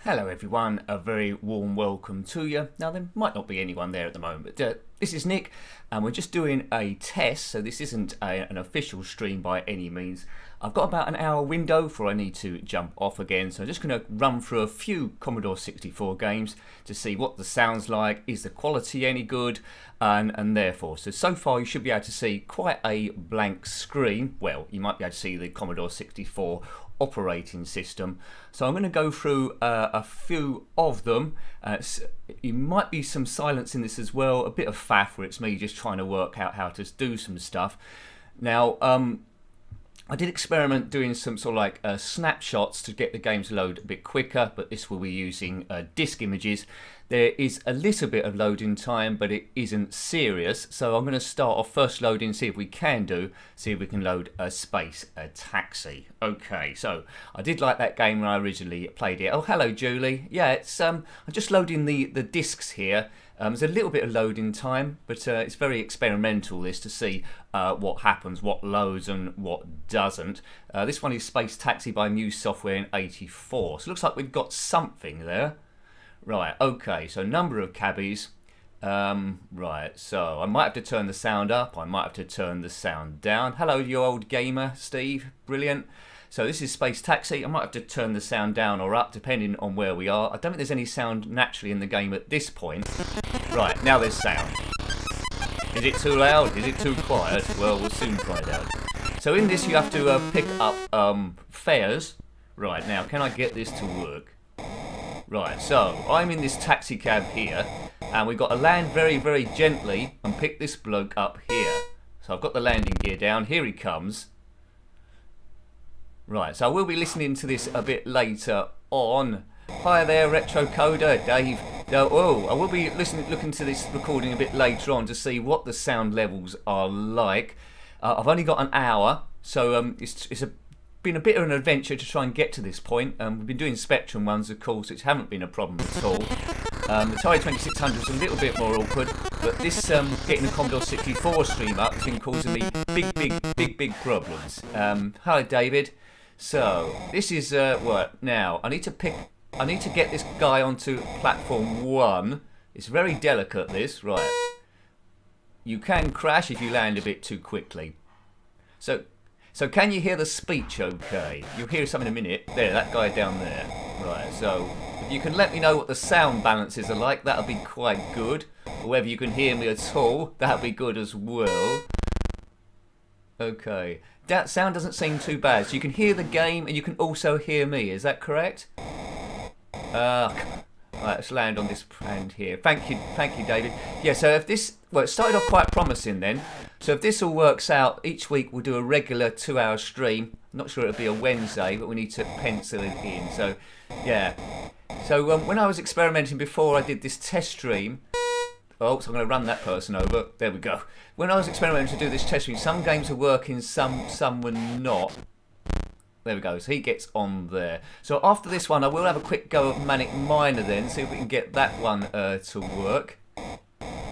Hello everyone, a very warm welcome to you. Now there might not be anyone there at the moment, but this is Nick and we're just doing a test, so this isn't an official stream by any means. I've got about an hour window before I need to jump off again, so I'm just going to run through a few Commodore 64 games to see what the sound's like, is the quality any good, and therefore. So far you should be able to see quite a blank screen. Well, you might be able to see the Commodore 64 operating system. So I'm going to go through a few of them. You might be some silence in this as well, a bit of faff where it's me just trying to work out how to do some stuff. Now, I did experiment doing some sort of like snapshots to get the game to load a bit quicker, but this will be using disk images. There is a little bit of loading time, but it isn't serious. So I'm going to start off first loading, see if we can load a Space Taxi. Okay, so I did like that game when I originally played it. Oh, hello, Julie. Yeah, it's I'm just loading the discs here. There's a little bit of loading time, but it's very experimental this to see what happens, what loads and what doesn't. This one is Space Taxi by Muse Software in '84. So it looks like we've got something there. Right, okay, so number of cabbies. Right, so I might have to turn the sound up, I might have to turn the sound down. Hello, you old gamer, Steve. Brilliant. So this is Space Taxi. I might have to turn the sound down or up depending on where we are. I don't think there's any sound naturally in the game at this point. Right, now there's sound. Is it too loud? Is it too quiet? Well, we'll soon find out. So in this you have to pick up fares. Right, now can I get this to work? Right, so I'm in this taxi cab here and we've got to land very, very gently and pick this bloke up here. So I've got the landing gear down. Here he comes. Right, so I will be listening to this a bit later on. Hi there, Retro Coder, Dave. Oh, I will be looking to this recording a bit later on to see what the sound levels are like. I've only got an hour, so it's been a bit of an adventure to try and get to this point. We've been doing Spectrum ones, of course, which haven't been a problem at all. The Atari 2600 is a little bit more awkward, but this getting the Commodore 64 stream up has been causing me big problems. Hi, David. So this is what now? I need to get this guy onto platform 1. It's very delicate. This right. You can crash if you land a bit too quickly. So can you hear the speech okay? You'll hear some in a minute. There, that guy down there. Right, so if you can let me know what the sound balances are like, that'll be quite good. Or whether you can hear me at all, that'll be good as well. Okay, that sound doesn't seem too bad. So you can hear the game and you can also hear me, is that correct? Right, let's land on this hand here. Thank you, David. Yeah, so if this, well, it started off quite promising then. So if this all works out, each week we'll do a regular 2-hour stream. I'm not sure it'll be a Wednesday, but we need to pencil it in. So, yeah. So when I was experimenting before I did this test stream, oh, so I'm going to run that person over. There we go. When I was experimenting to do this test stream, some games were working, some were not. There we go, so he gets on there. So after this one, I will have a quick go of Manic Miner then, see if we can get that one to work.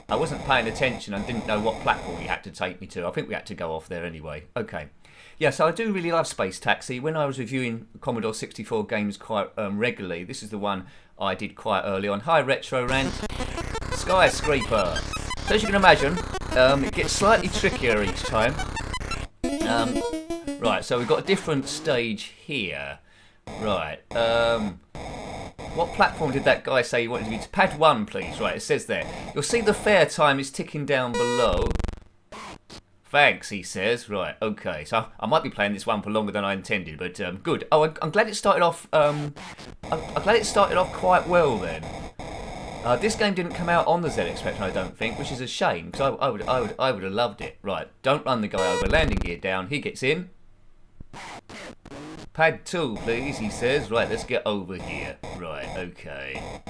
I wasn't paying attention and didn't know what platform he had to take me to. I think we had to go off there anyway. Okay. Yeah, so I do really love Space Taxi. When I was reviewing Commodore 64 games quite regularly, this is the one I did quite early on. Hi, Retro Rant. Skyscraper. So as you can imagine, it gets slightly trickier each time. Right, so we've got a different stage here. Right. What platform did that guy say he wanted to be to? Pad 1, please. Right, it says there. You'll see the fair time is ticking down below. Thanks, he says. Right, okay. So I might be playing this one for longer than I intended, but good. Oh, I'm glad it started off. I'm glad it started off quite well then. This game didn't come out on the ZX Spectrum, I don't think, which is a shame because I would have loved it. Right, don't run the guy over. Landing gear down. He gets in. Pad 2, please, he says. Right, let's get over here. Right, okay.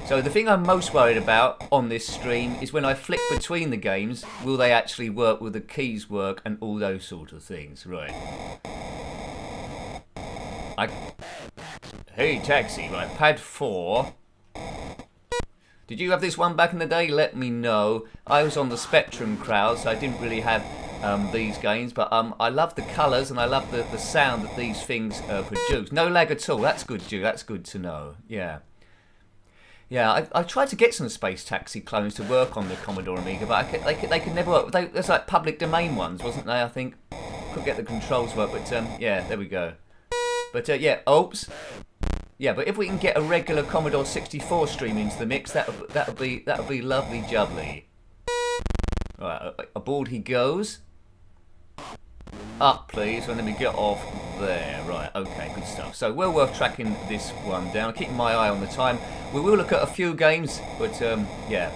So the thing I'm most worried about on this stream is when I flick between the games, will they actually work, will the keys work, and all those sort of things. Right. Hey, taxi. Right, Pad 4. Did you have this one back in the day? Let me know. I was on the Spectrum crowd, so I didn't really have these games, but I love the colours and I love the sound that these things produce. No lag at all. That's good, Ju. That's good to know. Yeah. Yeah, I tried to get some Space Taxi clones to work on the Commodore Amiga, but they could never work. There's like public domain ones, wasn't they? I think couldn't get the controls work, but yeah, there we go. But yeah, oops. Yeah, but if we can get a regular Commodore 64 stream into the mix, that'll be lovely jubbly. Right, aboard he goes. Up, please, and then we get off there. Right, okay, good stuff. So, well worth tracking this one down. Keeping my eye on the time. We will look at a few games, but yeah.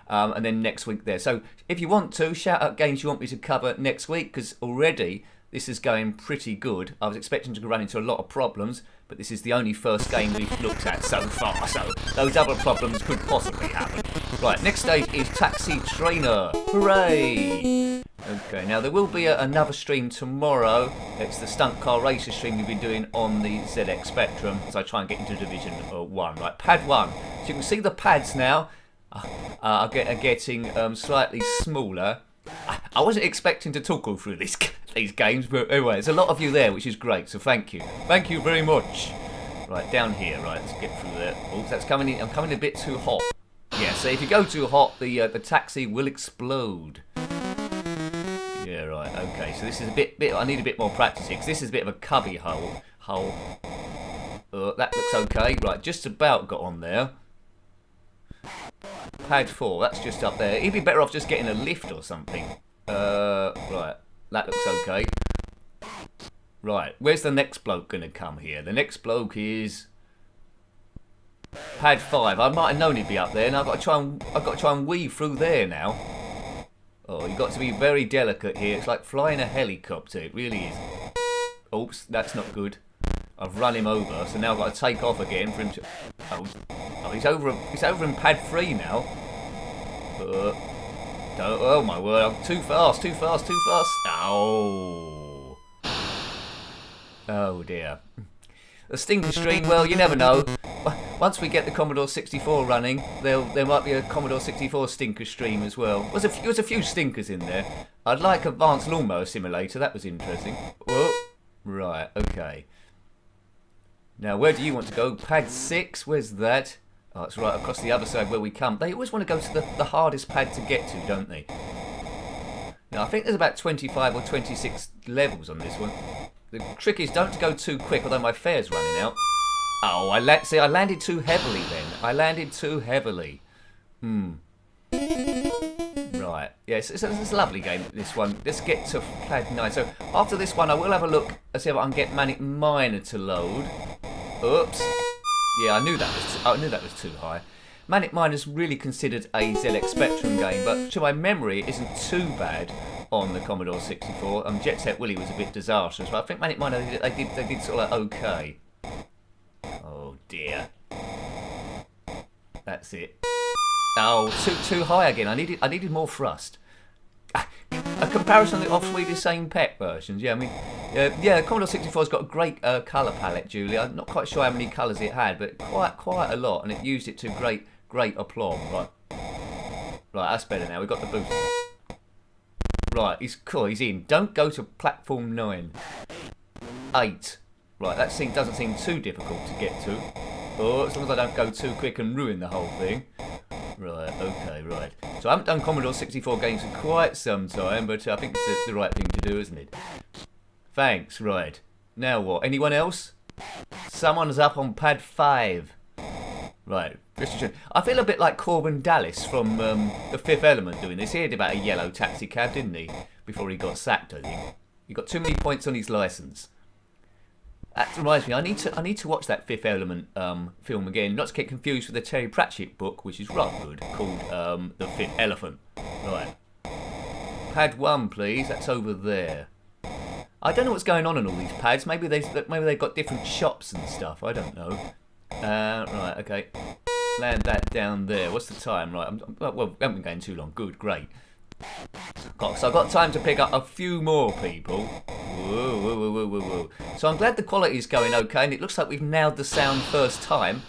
And then next week there. So, if you want to, shout out games you want me to cover next week, because already this is going pretty good. I was expecting to run into a lot of problems, but this is the only first game we've looked at so far, so those other problems could possibly happen. Right, next stage is Taxi Trainer. Hooray! Okay, now there will be another stream tomorrow. It's the Stunt Car Racer stream we've been doing on the ZX Spectrum as I try and get into Division 1. Right, Pad 1. So you can see the pads now are getting slightly smaller. I wasn't expecting to talk all through these games, but anyway, there's a lot of you there, which is great, so thank you. Thank you very much. Right, down here, right, let's get through there. Oh, that's coming in, I'm coming a bit too hot. Yeah, so if you go too hot, the taxi will explode. Yeah, right, okay, so this is a bit I need a bit more practice here, because this is a bit of a cubby hole. That looks okay. Right, just about got on there. Pad 4, that's just up there. He'd be better off just getting a lift or something. Right, that looks okay. Right, where's the next bloke going to come here? The next bloke is Pad 5. I might have known he'd be up there, and I've got to try and weave through there now. Oh, you've got to be very delicate here. It's like flying a helicopter. It really is. Oops, that's not good. I've run him over, so now I've got to take off again for him to... Oh, he's over in Pad 3 now. Oh my word, I'm too fast. Oh. Oh dear. The Stinker Stream, well, you never know. Once we get the Commodore 64 running, there might be a Commodore 64 Stinker Stream as well. There was a few stinkers in there. I'd like Advanced Lawnmower Simulator, that was interesting. Whoa. Right, okay. Now, where do you want to go? Pad 6, where's that? Oh, it's right across the other side where we come. They always want to go to the hardest pad to get to, don't they? Now, I think there's about 25 or 26 levels on this one. The trick is don't go too quick, although my fare's running out. Oh, I landed too heavily then. I landed too heavily. Right. Yes, it's a lovely game, this one. Let's get to Pad 9. So, after this one, I will have a look and see if I can get Manic Miner to load. Oops. Yeah, I knew that was too high. Manic Miner's really considered a ZX Spectrum game, but to my memory, it isn't too bad on the Commodore 64. Jet Set Willy was a bit disastrous, but I think Manic Miner they did sort of okay. Oh dear. That's it. Oh, too high again. I needed more thrust. A comparison of the off-Swedish Same Pet versions. Yeah, I mean, yeah, Commodore 64's got a great colour palette, Julie. I'm not quite sure how many colours it had, but quite a lot, and it used it to great aplomb. Right, that's better now. We've got the boost. Right, he's cool. He's in. Don't go to platform 9. 8. Right, that doesn't seem too difficult to get to. Oh, as long as I don't go too quick and ruin the whole thing. Right, okay, right. So I haven't done Commodore 64 games for quite some time, but I think it's the right thing to do, isn't it? Thanks, right. Now what? Anyone else? Someone's up on Pad 5. Right. I feel a bit like Corbin Dallas from The Fifth Element doing this. He had about a yellow taxi cab, didn't he? Before he got sacked, I think. He got too many points on his licence. That reminds me, I need to watch that Fifth Element film again, not to get confused with the Terry Pratchett book, which is rather good, called The Fifth Elephant. Right. Pad 1, please. That's over there. I don't know what's going on in all these pads. Maybe they've got different shops and stuff. I don't know. Right, okay. Land that down there. What's the time? Right, well, we haven't been going too long. Good, great. So I've got time to pick up a few more people. Whoa. So I'm glad the quality is going okay, and it looks like we've nailed the sound first time.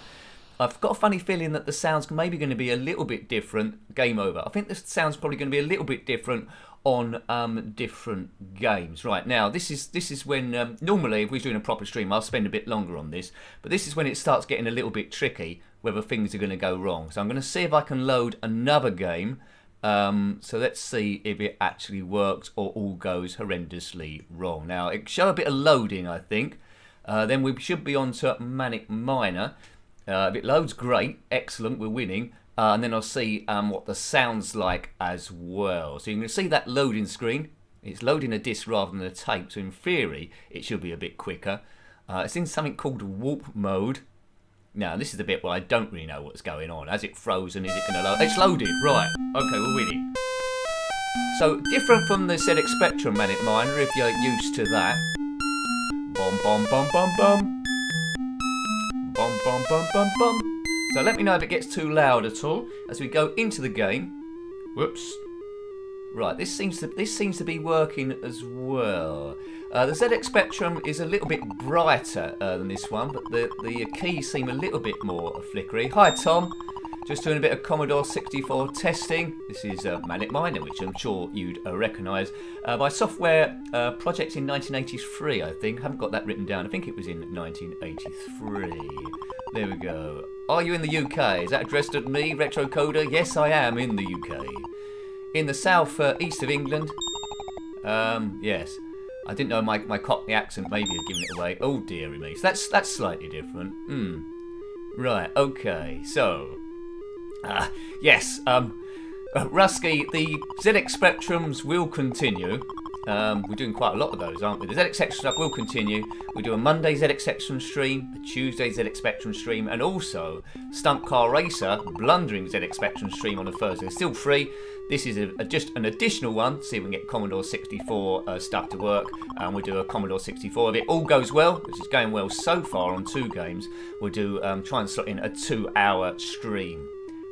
I've got a funny feeling that the sound's maybe going to be a little bit different. Game over. I think the sound's probably going to be a little bit different on different games. Right, now this is when normally if we're doing a proper stream I'll spend a bit longer on this, but this is when it starts getting a little bit tricky. whether things are going to go wrong. So I'm going to see if I can load another game. So let's see if it actually works or all goes horrendously wrong. Now, it show a bit of loading, I think. Then we should be on to Manic Miner. If it loads, great, excellent, we're winning. And then I'll see what the sound's like as well. So you can see that loading screen. It's loading a disc rather than a tape, so in theory it should be a bit quicker. It's in something called warp mode. Now, this is the bit where I don't really know what's going on. Has it frozen? Is it going to load? It's loaded, right. Okay, we're winning. So, different from the ZX Spectrum Manic Miner, if you're used to that. Bom, bom, bom, bom, bom. Bom, bom, bom, bom, bom. So, let me know if it gets too loud at all as we go into the game. Whoops. Right, this seems to be working as well. The ZX Spectrum is a little bit brighter than this one, but the keys seem a little bit more flickery. Hi Tom, just doing a bit of Commodore 64 testing. This is Manic Miner, which I'm sure you'd recognise. My software project in 1983, I think. I haven't got that written down. I think it was in 1983. There we go. Are you in the UK? Is that addressed at me, Retro Coder? Yes, I am in the UK. In the south east of England. Yes. I didn't know my Cockney accent maybe had given it away. Oh dearie me. So that's slightly different. Right, okay. So yes, Rusky, the ZX Spectrums will continue. We're doing quite a lot of those, aren't we? The ZX Spectrum stuff will continue. We do a Monday ZX Spectrum stream, a Tuesday ZX Spectrum stream, and also Stunt Car Racer, blundering ZX Spectrum stream on a Thursday. It's still free. This is just an additional one. See if we can get Commodore 64 stuff to work. And we'll do a Commodore 64. If it all goes well, which is going well so far on 2 games, we'll do try and slot in a 2-hour stream.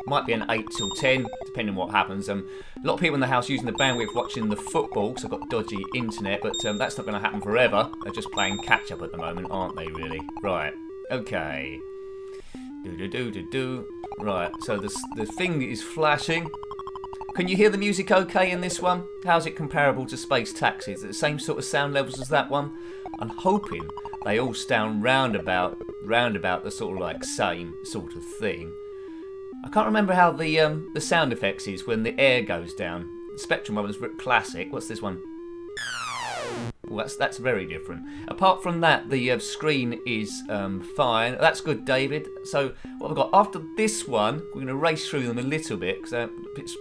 Might be an 8 till 10, depending on what happens. A lot of people in the house using the bandwidth watching the football, because I've got dodgy internet, but that's not going to happen forever. They're just playing catch-up at the moment, aren't they, really? Right, okay. Do-do-do-do-do. Right, so the thing is flashing. Can you hear the music okay in this one? How's it comparable to Space Taxi? Is it the same sort of sound levels as that one? I'm hoping they all sound round about the sort of like same sort of thing. I can't remember how the sound effects is when the air goes down. The Spectrum one was classic. What's this one? Well, that's very different. Apart from that, the screen is fine. That's good, David. So what we've got after this one, we're going to race through them a little bit because it's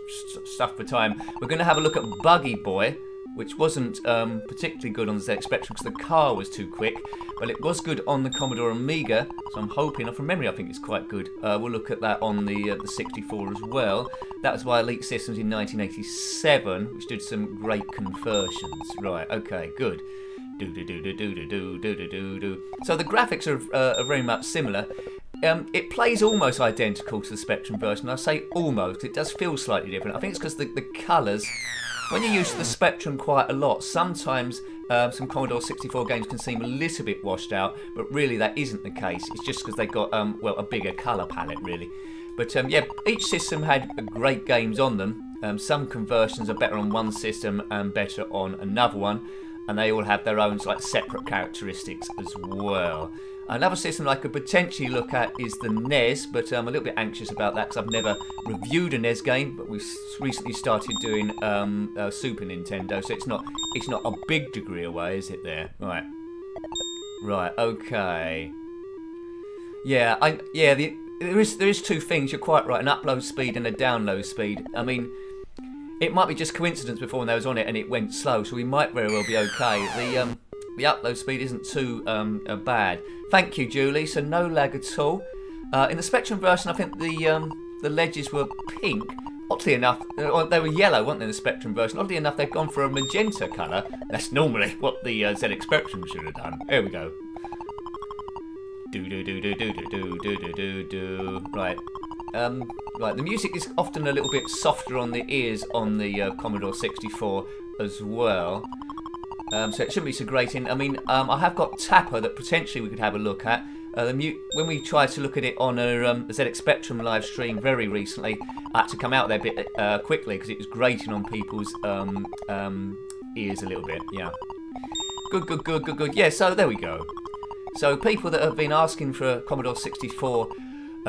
stuff for time. We're going to have a look at Buggy Boy, which wasn't particularly good on the ZX Spectrum because the car was too quick, but it was good on the Commodore Amiga, so I'm hoping, from memory I think it's quite good. We'll look at that on the 64 as well. That was by Elite Systems in 1987, which did some great conversions. Right, okay, good. Do-do-do-do-do-do-do-do-do-do. So the graphics are very much similar. It plays almost identical to the Spectrum version. I say almost, it does feel slightly different. I think it's because the colours, when you use the Spectrum quite a lot, sometimes some Commodore 64 games can seem a little bit washed out, but really that isn't the case. It's just because they've got a bigger colour palette, really. But yeah, each system had great games on them. Some conversions are better on one system and better on another one, and they all have their own like separate characteristics as well. Another system I could potentially look at is the NES, but I'm a little bit anxious about that because I've never reviewed a NES game, but we've recently started doing Super Nintendo, so it's not a big degree away, is it there? Right, okay. Yeah, there is 2 things, you're quite right, an upload speed and a download speed. I mean, it might be just coincidence before when I was on it and it went slow, so we might very well be okay. The upload speed isn't too bad. Thank you, Julie. So no lag at all. In the Spectrum version, I think the ledges were pink. Oddly enough, they were yellow, weren't they, in the Spectrum version? Oddly enough, they've gone for a magenta colour. That's normally what the ZX Spectrum should have done. Here we go. Do-do-do-do-do-do-do-do-do-do-do. Right. Right, the music is often a little bit softer on the ears on the Commodore 64 as well. So it shouldn't be so grating. I mean, I have got Tapper that potentially we could have a look at. When we tried to look at it on a ZX Spectrum live stream very recently, I had to come out there a bit quickly because it was grating on people's ears a little bit. Yeah. Good. Yeah, so there we go. So people that have been asking for a Commodore 64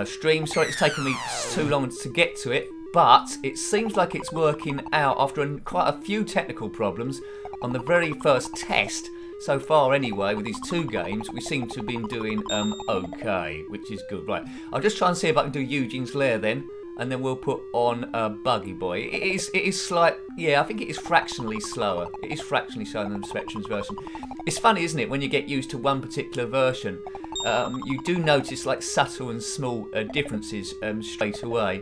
stream. Sorry it's taken me too long to get to it, but it seems like it's working out after quite a few technical problems on the very first test. So far anyway, with these 2 games, we seem to have been doing okay, which is good. Right, I'll just try and see if I can do Eugene's Lair then, and then we'll put on Buggy Boy. It is slight, yeah, I think it is fractionally slower. It is fractionally slower than Spectrum's version. It's funny, isn't it, when you get used to one particular version, you do notice like subtle and small differences straight away.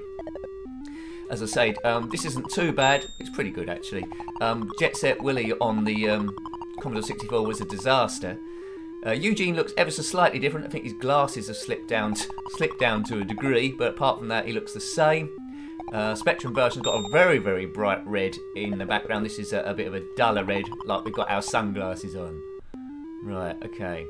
As I said, this isn't too bad. It's pretty good actually. Jet Set Willy on the Commodore 64 was a disaster. Eugene looks ever so slightly different. I think his glasses have slipped down to a degree, but apart from that, he looks the same. Spectrum version's got a very, very bright red in the background. This is a bit of a duller red, like we've got our sunglasses on. Right, okay.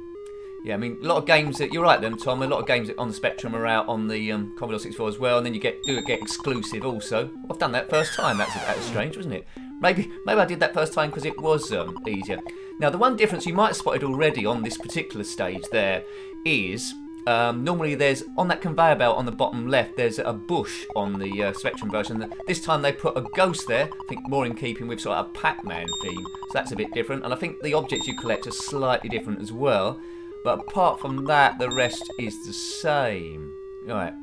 Yeah, I mean, a lot of games that you're right then, Tom. A lot of games on the Spectrum are out on the Commodore 64 as well, and then you get exclusive also. I've done that first time. That was strange, wasn't it? Maybe I did that first time because it was easier. Now, the one difference you might have spotted already on this particular stage there is normally there's, on that conveyor belt on the bottom left, there's a bush on the Spectrum version. This time they put a ghost there, I think more in keeping with sort of a Pac-Man theme, so that's a bit different. And I think the objects you collect are slightly different as well. But apart from that, the rest is the same. Right.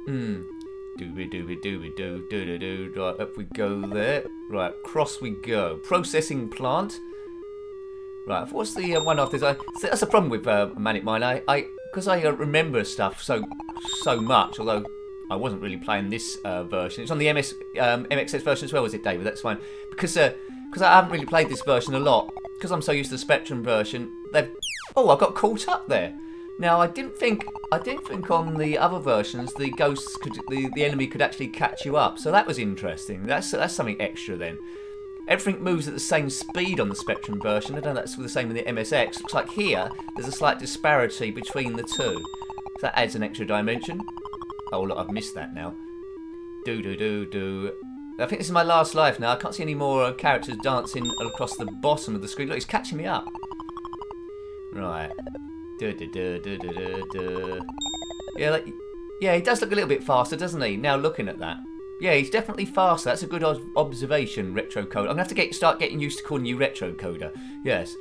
Dooby-dooby-dooby-doo, right, up we go there. Right, cross we go. Processing plant. Right, what's the one after this? That's the problem with Manic Mine. Because I remember stuff so much, although I wasn't really playing this version. It's on the MXS version as well, was it, David? That's fine. Because I haven't really played this version a lot, because I'm so used to the Spectrum version, oh, I got caught up there. Now I didn't think on the other versions the ghosts the enemy could actually catch you up. So that was interesting. That's something extra then. Everything moves at the same speed on the Spectrum version. I don't know if that's the same in the MSX. Looks like here there's a slight disparity between the two. So that adds an extra dimension. Oh look, I've missed that now. I think this is my last life now. I can't see any more characters dancing across the bottom of the screen. Look, he's catching me up. Right. Yeah, yeah, he does look a little bit faster, doesn't he? Now looking at that. Yeah, he's definitely faster. That's a good observation, Retro Coder. I'm going to have to start getting used to calling you Retro Coder. Yes.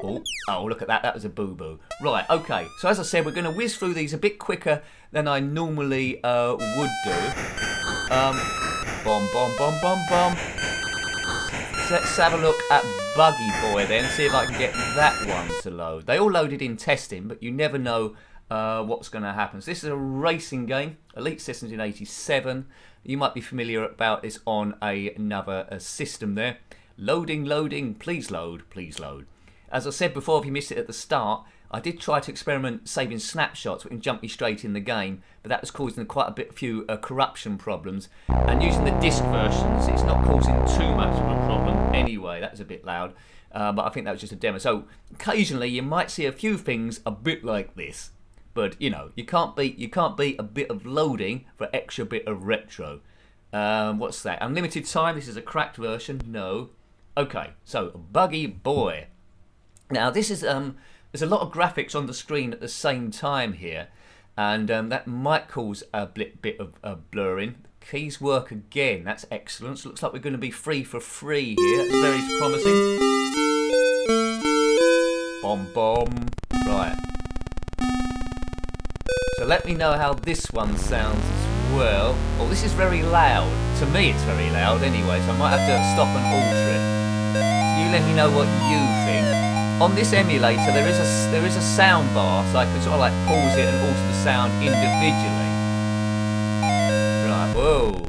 Oh, look at that. That was a boo-boo. Right, okay. So as I said, we're going to whiz through these a bit quicker than I normally would do. Bomb. Let's have a look at Buggy Boy then, see if I can get that one to load. They all loaded in testing, but you never know what's going to happen. So this is a racing game, Elite Systems in 87. You might be familiar about this on another system there. Loading, please load. As I said before, if you missed it at the start, I did try to experiment saving snapshots, which can jump me straight in the game, but that was causing quite a few corruption problems. And using the disc versions, it's not causing too much of a problem anyway. That was a bit loud, but I think that was just a demo. So occasionally you might see a few things a bit like this, but you know, you can't beat a bit of loading for an extra bit of retro. What's that? Unlimited time. This is a cracked version. No. Okay. So Buggy Boy. Now this is there's a lot of graphics on the screen at the same time here, and that might cause a bit of blurring. Keys work again, that's excellent. So looks like we're going to be free for free here. That's very promising. Bomb. Right. So let me know how this one sounds as well. Oh, this is very loud. To me it's very loud anyway, so I might have to stop and alter it. So you let me know what you think. On this emulator, there is a sound bar, so I can sort of like pause it and alter the sound individually. Right, whoa.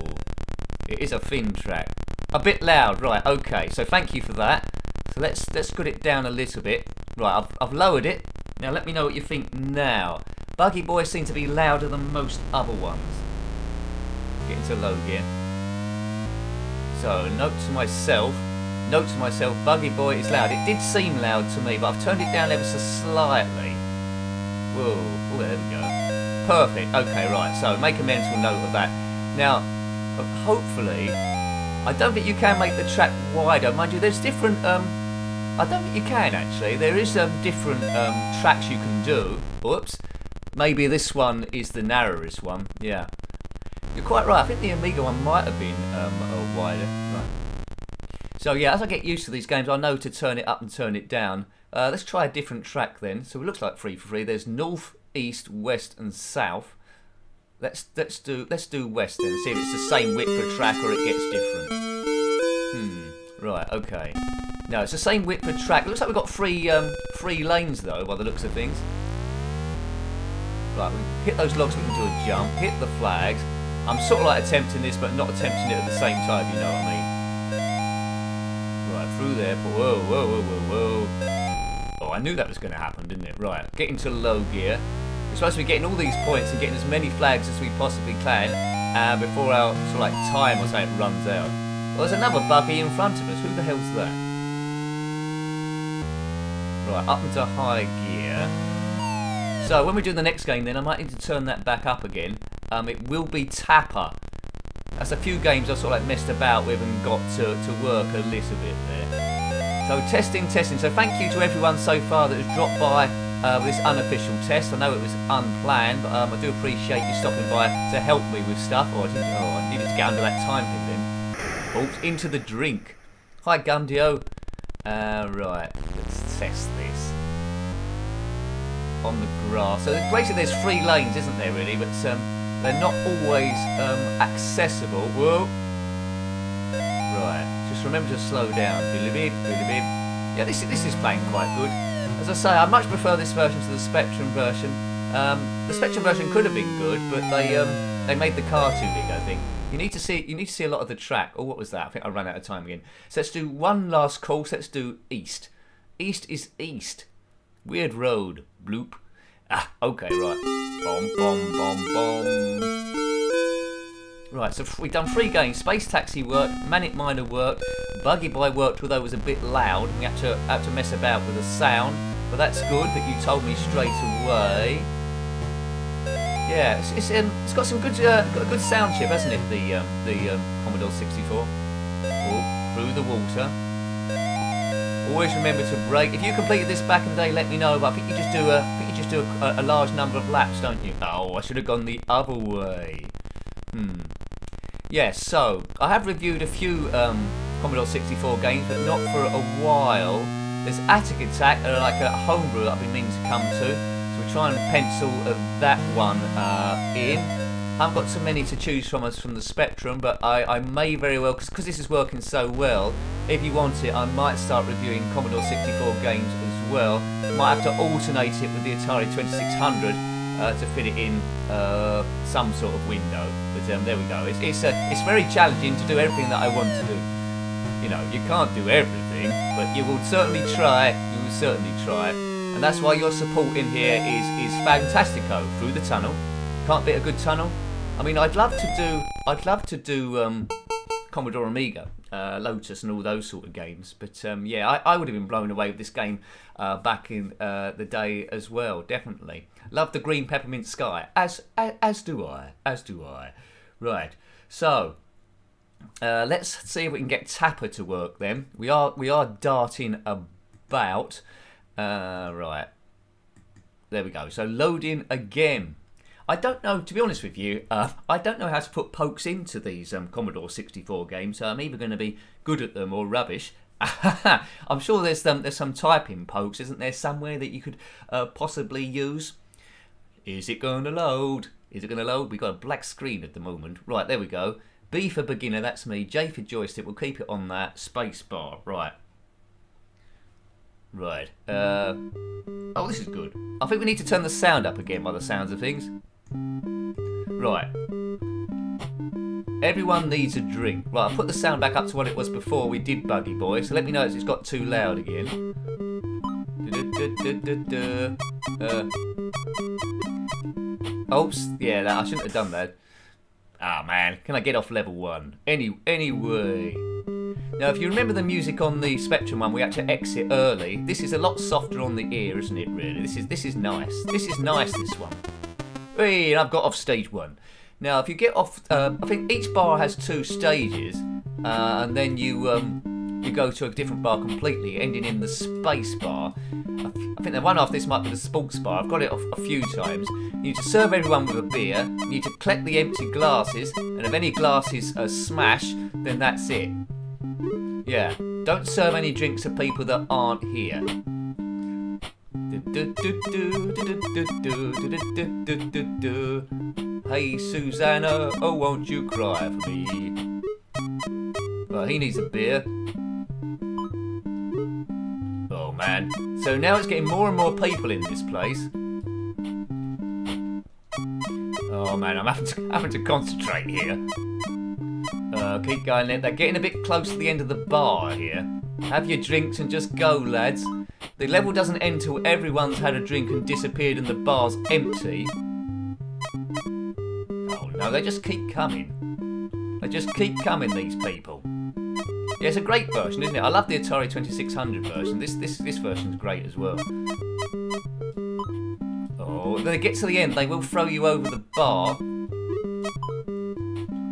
It is a thin track. A bit loud, right, okay. So thank you for that. So let's cut it down a little bit. Right, I've lowered it. Now let me know what you think now. Buggy Boy seems to be louder than most other ones. Getting to low gear. So, note to myself, Buggy Boy is loud. It did seem loud to me, but I've turned it down ever so slightly. Whoa, oh, there we go. Perfect, okay, right, so make a mental note of that. Now, hopefully, I don't think you can make the track wider. Mind you, there's different, I don't think you can actually. There is different tracks you can do. Whoops. maybe this one is the narrowest one. Yeah, you're quite right. I think the Amiga one might have been wider. Right. So yeah, as I get used to these games, I know to turn it up and turn it down. Let's try a different track then. So it looks like 3 for 3. There's north, east, west, and south. Let's do west then. See if it's the same width for track or it gets different. Right. Okay. No, it's the same width for track. It looks like we've got three lanes though, by the looks of things. Right. We hit those logs. We can do a jump. Hit the flags. I'm sort of like attempting this, but not attempting it at the same time. You know what I mean? Right. Through there. Whoa, whoa, whoa, whoa, whoa. Oh, I knew that was going to happen, didn't it? Right, get into low gear. We're supposed to be getting all these points and getting as many flags as we possibly can before our sort of like time or something runs out. Well, there's another buggy in front of us. Who the hell's that? Right, up into high gear. So when we do the next game then, I might need to turn that back up again. It will be Tapper. That's a few games I've sort of like messed about with and got to work a little bit there. So testing. So thank you to everyone so far that has dropped by this unofficial test. I know it was unplanned, but I do appreciate you stopping by to help me with stuff. I needed to get under that time thing then. Oops, into the drink. Hi Gundio. Right, let's test this. On the grass. So basically there's 3 lanes, isn't there really? But they're not always accessible. Whoa. Right, just remember to slow down. Billibib. Yeah, this is playing quite good. As I say, I much prefer this version to the Spectrum version. The Spectrum version could have been good, but they made the car too big, I think. You need to see a lot of the track. Oh, what was that? I think I ran out of time again. So let's do one last course. Let's do east. East is east. Weird road. Bloop. Ah, okay, right. Bom, bom, bom, bom. Right, so we've done 3 games. Space Taxi worked, Manic Miner worked, Buggy Boy worked, although it was a bit loud. We had to mess about with the sound, but that's good that you told me straight away. Yeah, it's got some good got a good sound chip, hasn't it? The Commodore 64. Oh, through the water. Always remember to brake. If you completed this back in the day, let me know. But I think you just do a large number of laps, don't you? Oh, I should have gone the other way. Yes, so I have reviewed a few Commodore 64 games, but not for a while. There's Attic Attack, like a homebrew I've been meaning to come to. So we try and pencil that one in. I haven't got so many to choose from as from the Spectrum, but I may very well, because this is working so well, if you want it, I might start reviewing Commodore 64 games as well. Might have to alternate it with the Atari 2600 to fit it in some sort of window. But there we go. It's very challenging to do everything that I want to do. You know, you can't do everything, but you will certainly try. You will certainly try. And that's why your support in here is fantastico. Through the tunnel. Can't beat a good tunnel. I mean, I'd love to do Commodore Amiga, Lotus, and all those sort of games. But yeah, I would have been blown away with this game back in the day as well. Definitely love the green peppermint sky. As do I. Right. So let's see if we can get Tapper to work. Then we are darting about. Right. There we go. So loading again. I don't know, to be honest with you, I don't know how to put pokes into these Commodore 64 games, so I'm either going to be good at them or rubbish. I'm sure there's some typing pokes, isn't there, somewhere that you could possibly use? Is it going to load? Is it going to load? We've got a black screen at the moment. Right, there we go. B for beginner, that's me. J for joystick, we'll keep it on that. Space bar, right. Right. Oh, this is good. I think we need to turn the sound up again by the sounds of things. Right. Everyone needs a drink. Right, I'll put the sound back up to what it was before we did Buggy Boy, so let me know if it's got too loud again. Oops, yeah, I shouldn't have done that. Ah, man, can I get off level 1? Anyway. Now, if you remember the music on the Spectrum one, we had to exit early. This is a lot softer on the ear, isn't it, really? This is nice. This is nice, this one. Hey, and I've got off stage 1. Now, if you get off, I think each bar has 2 stages, and then you you go to a different bar completely, ending in the space bar. I think the one after this might be the sports bar. I've got it a few times. You need to serve everyone with a beer. You need to collect the empty glasses, and if any glasses are smashed, then that's it. Yeah, don't serve any drinks to people that aren't here. Hey Susanna, oh won't you cry for me? Well, he needs a beer. Oh man. So now it's getting more and more people in this place. Oh man, I'm having to concentrate here. Keep going there. They're getting a bit close to the end of the bar here. Have your drinks and just go, lads. The level doesn't end till everyone's had a drink and disappeared and the bar's empty. Oh no, they just keep coming. They just keep coming, these people. Yeah, it's a great version, isn't it? I love the Atari 2600 version. This version's great as well. Oh, when they get to the end, they will throw you over the bar.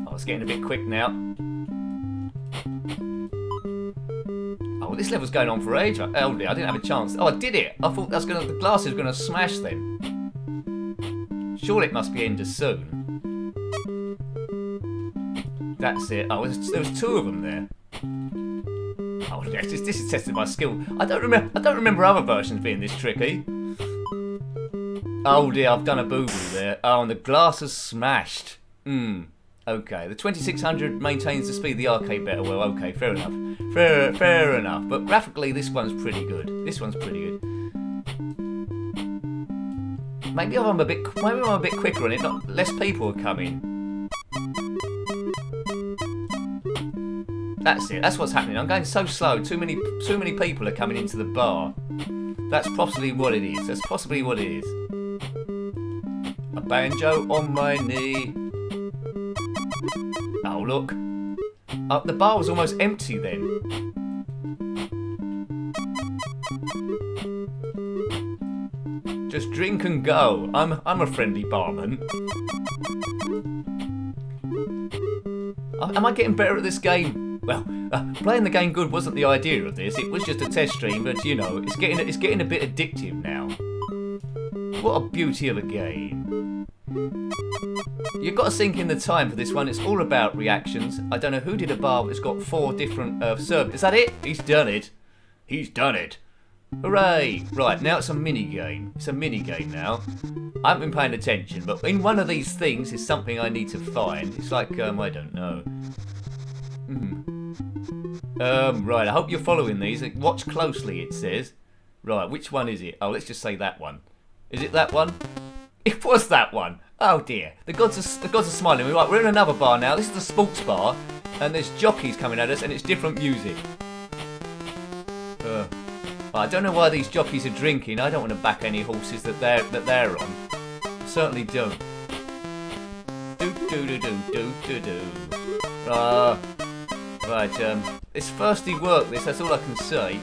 Oh, it's getting a bit quick now. Oh, this level's going on for ages. Oh dear, I didn't have a chance. Oh, I did it. I thought the glasses were going to smash then. Surely it must be ended soon. That's it. Oh, there was two of them there. Oh, yes, this is testing my skill. I don't remember other versions being this tricky. Oh dear, I've done a boo-boo there. Oh, and the glass is smashed. Okay, the 2600 maintains the speed of the arcade better. Well, okay, fair enough. Fair enough. But graphically, this one's pretty good. This one's pretty good. Maybe I'm a bit quicker on it. Less people are coming. That's it. That's what's happening. I'm going so slow. Too many people are coming into the bar. That's possibly what it is. That's possibly what it is. A banjo on my knee. Oh look. The bar was almost empty then. Just drink and go. I'm a friendly barman. Am I getting better at this game? Well, playing the game good wasn't the idea of this. It was just a test stream, but you know, it's getting a bit addictive now. What a beauty of a game. You've got to sink in the time for this one. It's all about reactions. I don't know who did a bar that's got 4 different servers. Is that it? He's done it. He's done it. Hooray! Right, now it's a mini game. It's a mini game now. I haven't been paying attention, but in one of these things is something I need to find. It's like, I don't know. Right, I hope you're following these. Watch closely, it says. Right, which one is it? Oh, let's just say that one. Is it that one? It was that one. Oh dear. The gods are smiling. Right, we're in another bar now. This is the sports bar, and there's jockeys coming at us, and it's different music. I don't know why these jockeys are drinking. I don't want to back any horses that they're on. I certainly don't. Right. It's thirsty work. That's all I can say.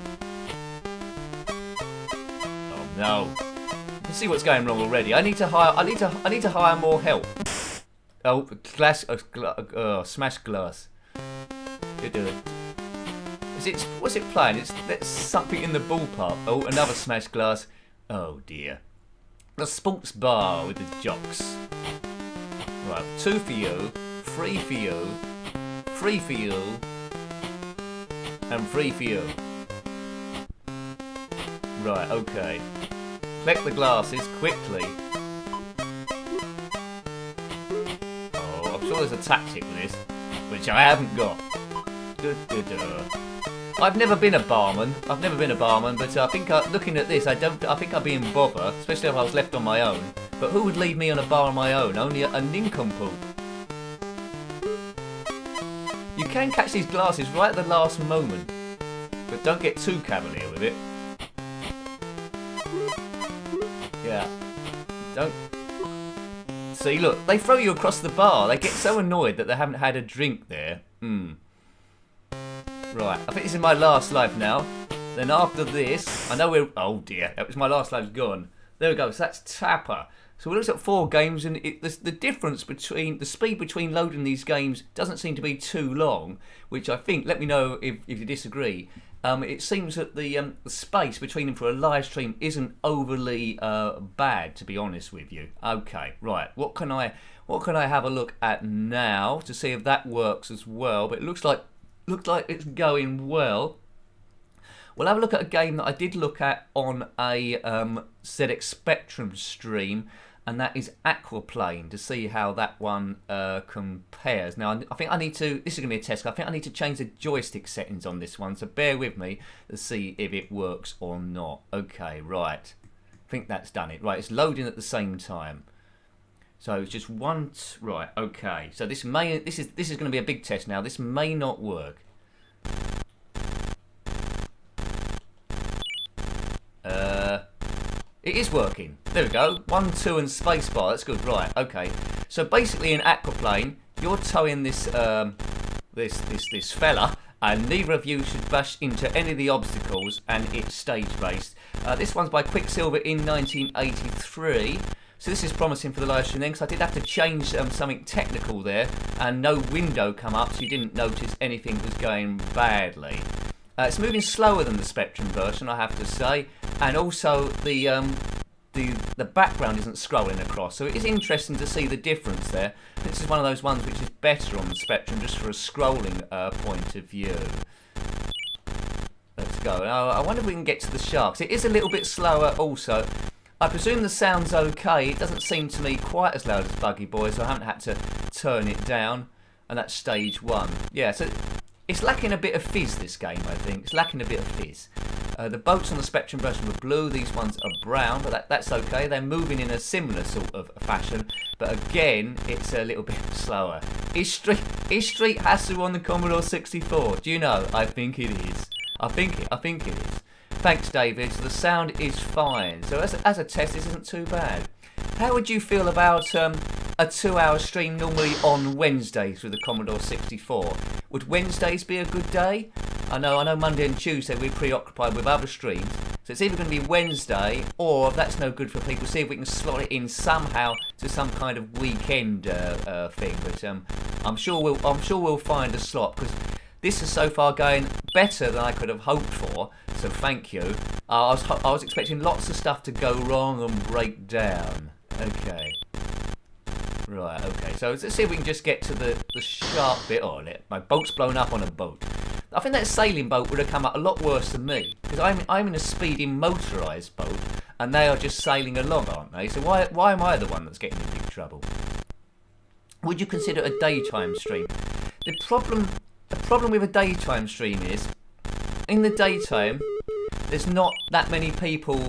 Oh no. You can see what's going wrong already. I need to hire more help. Oh, smashed glass. You do it. What's it playing? It's something in the ballpark. Oh, another smashed glass. Oh dear. The sports bar with the jocks. Right, 2 for you, 3 for you, 3 for you, and 3 for you. Right, okay. Collect the glasses quickly. Oh, I'm sure there's a tactic with this, which I haven't got. I've never been a barman, but I think looking at this, I think I'd be in bother, especially if I was left on my own. But who would leave me on a bar on my own? Only a nincompoop. You can catch these glasses right at the last moment, but don't get too cavalier with it. Yeah. Don't. See, look, they throw you across the bar. They get so annoyed that they haven't had a drink there. Right, I think this is my last life now. Then after this, I know we're... Oh dear, that was my last life's gone. There we go. So that's Tapper. So we looked at 4 games, and the difference between the speed between loading these games doesn't seem to be too long. Which I think, let me know if you disagree. It seems that the space between them for a live stream isn't overly bad, to be honest with you. Okay, right. What can I have a look at now to see if that works as well? But it looks like it's going well. We'll have a look at a game that I did look at on a ZX Spectrum stream, and that is Aquaplane, to see how that one compares. Now, I think I need to, this is going to be a test, I think I need to change the joystick settings on this one, so bear with me to see if it works or not. Okay, right. I think that's done it. Right, it's loading at the same time. So it's just one, right, okay. So this is going to be a big test now. This may not work. It is working. There we go. 1, 2 and spacebar. That's good. Right. Okay. So basically, in Aquaplane, you're towing this this fella, and neither of you should bash into any of the obstacles, and it's stage based. This one's by Quicksilver in 1983. So this is promising for the live stream then, because I did have to change something technical there, and no window come up, so you didn't notice anything was going badly. It's moving slower than the Spectrum version, I have to say, and also the background isn't scrolling across, so it is interesting to see the difference there. This is one of those ones which is better on the Spectrum, just for a scrolling point of view. Let's go. I wonder if we can get to the sharks. It is a little bit slower also. I presume the sound's okay. It doesn't seem to me quite as loud as Buggy Boy, so I haven't had to turn it down. And that's stage 1. Yeah, so it's lacking a bit of fizz, this game, I think. It's lacking a bit of fizz. The boats on the Spectrum version were blue. These ones are brown, but that's okay. They're moving in a similar sort of fashion. But again, it's a little bit slower. Is Street Hassle on the Commodore 64? Do you know? I think it is. I think it is. Thanks, David. So the sound is fine. So as a test, this isn't too bad. How would you feel about a 2-hour stream normally on Wednesdays with the Commodore 64? Would Wednesdays be a good day? I know Monday and Tuesday we're preoccupied with other streams. So it's either going to be Wednesday, or if that's no good for people, see if we can slot it in somehow to some kind of weekend thing. But I'm sure we'll find a slot, because this is so far going better than I could have hoped for. So thank you. I was expecting lots of stuff to go wrong and break down. Okay. Right, okay. So let's see if we can just get to the sharp bit. Oh, my boat's blown up on a boat. I think that sailing boat would have come out a lot worse than me, because I'm in a speeding motorised boat, and they are just sailing along, aren't they? So why am I the one that's getting in big trouble? Would you consider a daytime stream? The problem with a daytime stream is, in the daytime, there's not that many people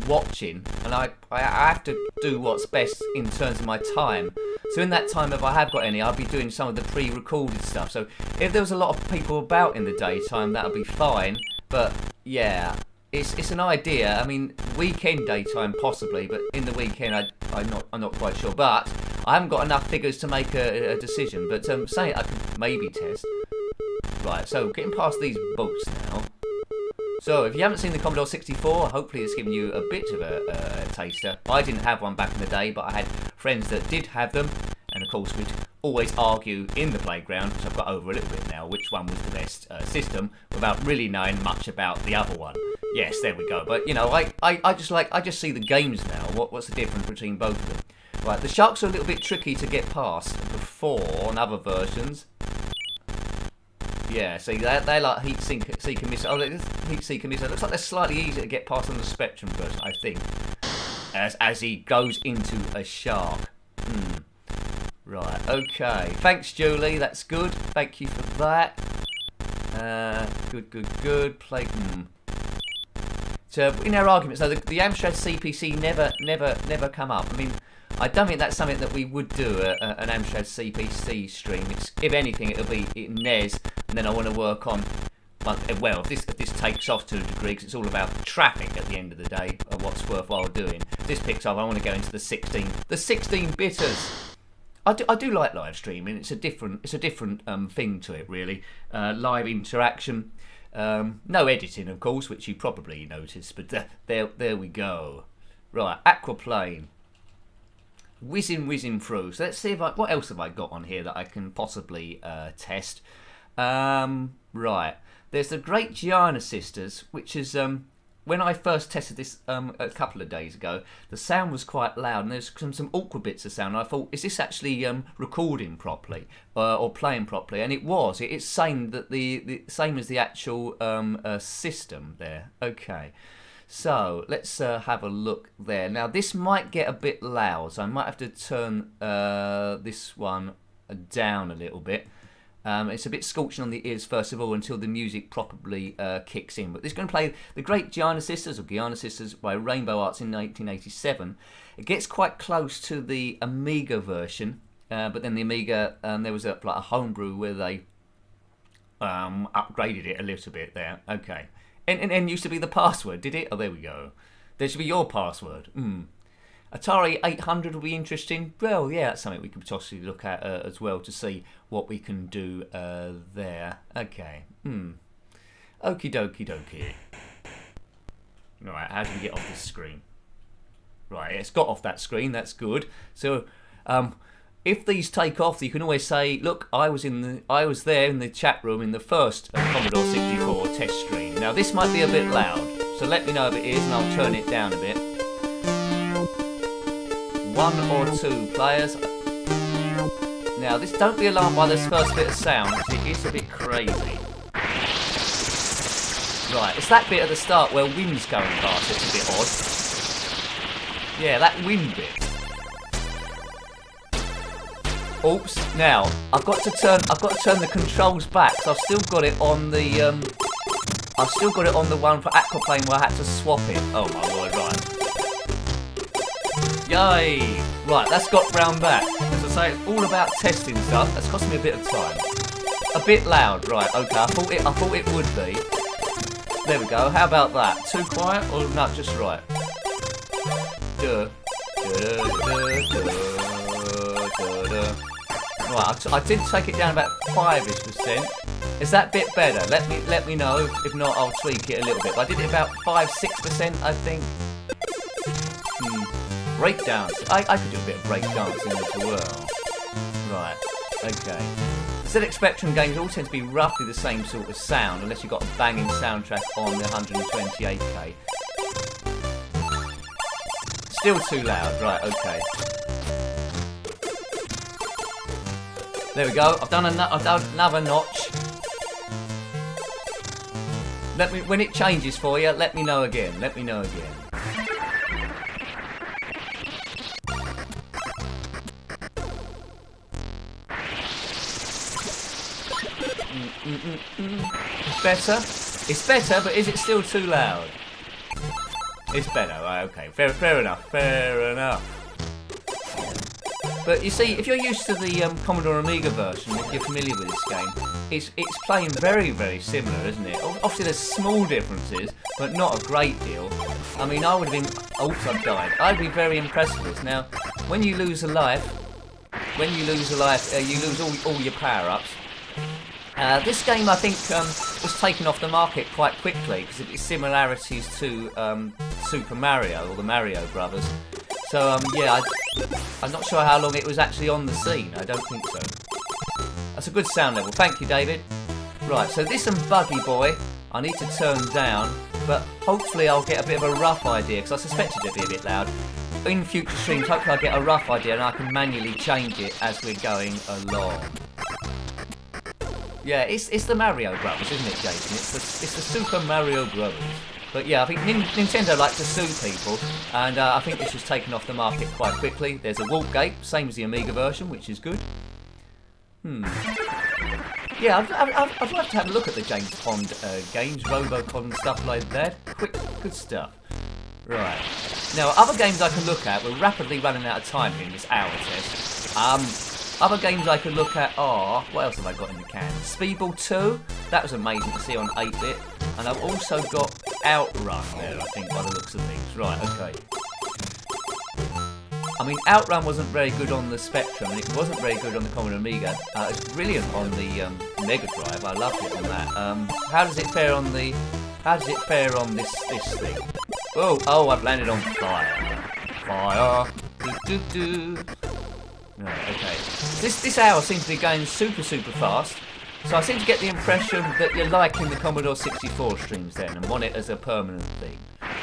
watching, and I have to do what's best in terms of my time. So in that time, if I have got any, I'll be doing some of the pre-recorded stuff. So if there was a lot of people about in the daytime, that'll be fine. But yeah, it's an idea. I mean, weekend daytime possibly, but in the weekend I'm not quite sure. But I haven't got enough figures to make a decision. But say I could maybe test. Right, so getting past these boats now. So, if you haven't seen the Commodore 64, hopefully it's given you a bit of a taster. I didn't have one back in the day, but I had friends that did have them. And of course, we'd always argue in the playground, which I've got over a little bit now, which one was the best system, without really knowing much about the other one. Yes, there we go. But, you know, I just see the games now. What's the difference between both of them? Right, the sharks are a little bit tricky to get past before on other versions. Yeah, see, they're like heat seeker missile. Oh, heat seeker missile. It looks like they're slightly easier to get past on the Spectrum version, I think. As he goes into a shark. Right, okay. Thanks, Julie. That's good. Thank you for that. Good. Play. So, in our arguments, though, the Amstrad CPC never come up. I mean, I don't think that's something that we would do, an Amstrad CPC stream. If anything, it'll be NES, and then I want to work on, well, if this takes off to a degree, because it's all about traffic at the end of the day, of what's worthwhile doing. If this picks up, I want to go into the 16-bitters. I do like live streaming. It's a different thing to it, really. Live interaction. No editing, of course, which you probably noticed, but there we go. Right, aquaplane. Whizzing through. So let's see if what else have I got on here that I can possibly test. Right, there's the Great Giana Sisters, which is when I first tested this a couple of days ago, the sound was quite loud and there's some awkward bits of sound. And I thought, is this actually recording properly or playing properly? And it was. It's saying that the same as the actual system there. Okay. So let's have a look there. Now this might get a bit loud, so I might have to turn this one down a little bit. It's a bit scorching on the ears first of all until the music properly kicks in. But this is going to play the Great Giana Sisters, or Giana Sisters, by Rainbow Arts in 1987. It gets quite close to the Amiga version, but then the Amiga, there was like a homebrew where they upgraded it a little bit there. Okay. And used to be the password, did it? Oh, there we go. There should be your password. Atari 800 will be interesting. Well, yeah, that's something we could possibly look at as well to see what we can do there. Okay. Okie dokie. Right, how do we get off this screen? Right, it's got off that screen. That's good. So, if these take off, you can always say, "Look, I was there in the chat room in the first Commodore 64 test screen." Now this might be a bit loud, so let me know if it is, and I'll turn it down a bit. 1 or 2 players. Now this, don't be alarmed by this first bit of sound, because it is a bit crazy. Right, it's that bit at the start where wind's going past. It's a bit odd. Yeah, that wind bit. Oops! Now I've got to turn the controls back. So I've still got it on the one for aquaplane where I had to swap it. Oh my word! Right. Yay! Right, that's got round back. As I say, it's all about testing stuff. That's cost me a bit of time. A bit loud, right? Okay, I thought it would be. There we go. How about that? Too quiet or not? Just right. Right, I did take it down about 5-ish%. Is that bit better? Let me know. If not, I'll tweak it a little bit. But I did it about 5-6%, I think. Breakdance. I could do a bit of breakdancing as well. Right. Okay. ZX Spectrum games all tend to be roughly the same sort of sound, unless you've got a banging soundtrack on the 128K. Still too loud. Right. Okay. There we go. I've done another notch. When it changes for you, let me know again. Better? It's better, but is it still too loud? It's better. Right, okay. Fair enough. But you see, if you're used to the Commodore Amiga version, if you're familiar with this game, it's playing very, very similar, isn't it? Obviously there's small differences, but not a great deal. I mean, I would have been... Oops, I've died. I'd be very impressed with this. Now, when you lose a life, you lose all your power-ups. This game, I think, was taken off the market quite quickly because of its similarities to Super Mario, or the Mario Brothers. So, yeah, I'm not sure how long it was actually on the scene. I don't think so. That's a good sound level. Thank you, David. Right, so this and Buggy Boy, I need to turn down, but hopefully I'll get a bit of a rough idea, because I suspected it'd be a bit loud. In future streams, hopefully I'll get a rough idea and I can manually change it as we're going along. Yeah, it's the Mario Brothers, isn't it, Jason? It's the Super Mario Brothers. But yeah, I think Nintendo like to sue people, and I think this was taken off the market quite quickly. There's a warp gate, same as the Amiga version, which is good. Yeah, I'd like to have a look at the James Bond games, Robocon and stuff like that. Good stuff. Right. Now, other games I can look at, we're rapidly running out of time here in this hour test. Other games I could look at are... What else have I got in the can? Speedball 2. That was amazing to see on 8-bit. And I've also got Outrun there, I think, by the looks of things. Right, okay. I mean, Outrun wasn't very good on the Spectrum, and it wasn't very good on the Commodore Amiga. It's brilliant on the Mega Drive. I loved it on that. How does it fare on the... How does it fare on this thing? Oh, I've landed on fire. fire. Do, do, do. Right, okay. This hour seems to be going super fast. So I seem to get the impression that you're liking the Commodore 64 streams then and want it as a permanent thing. Right.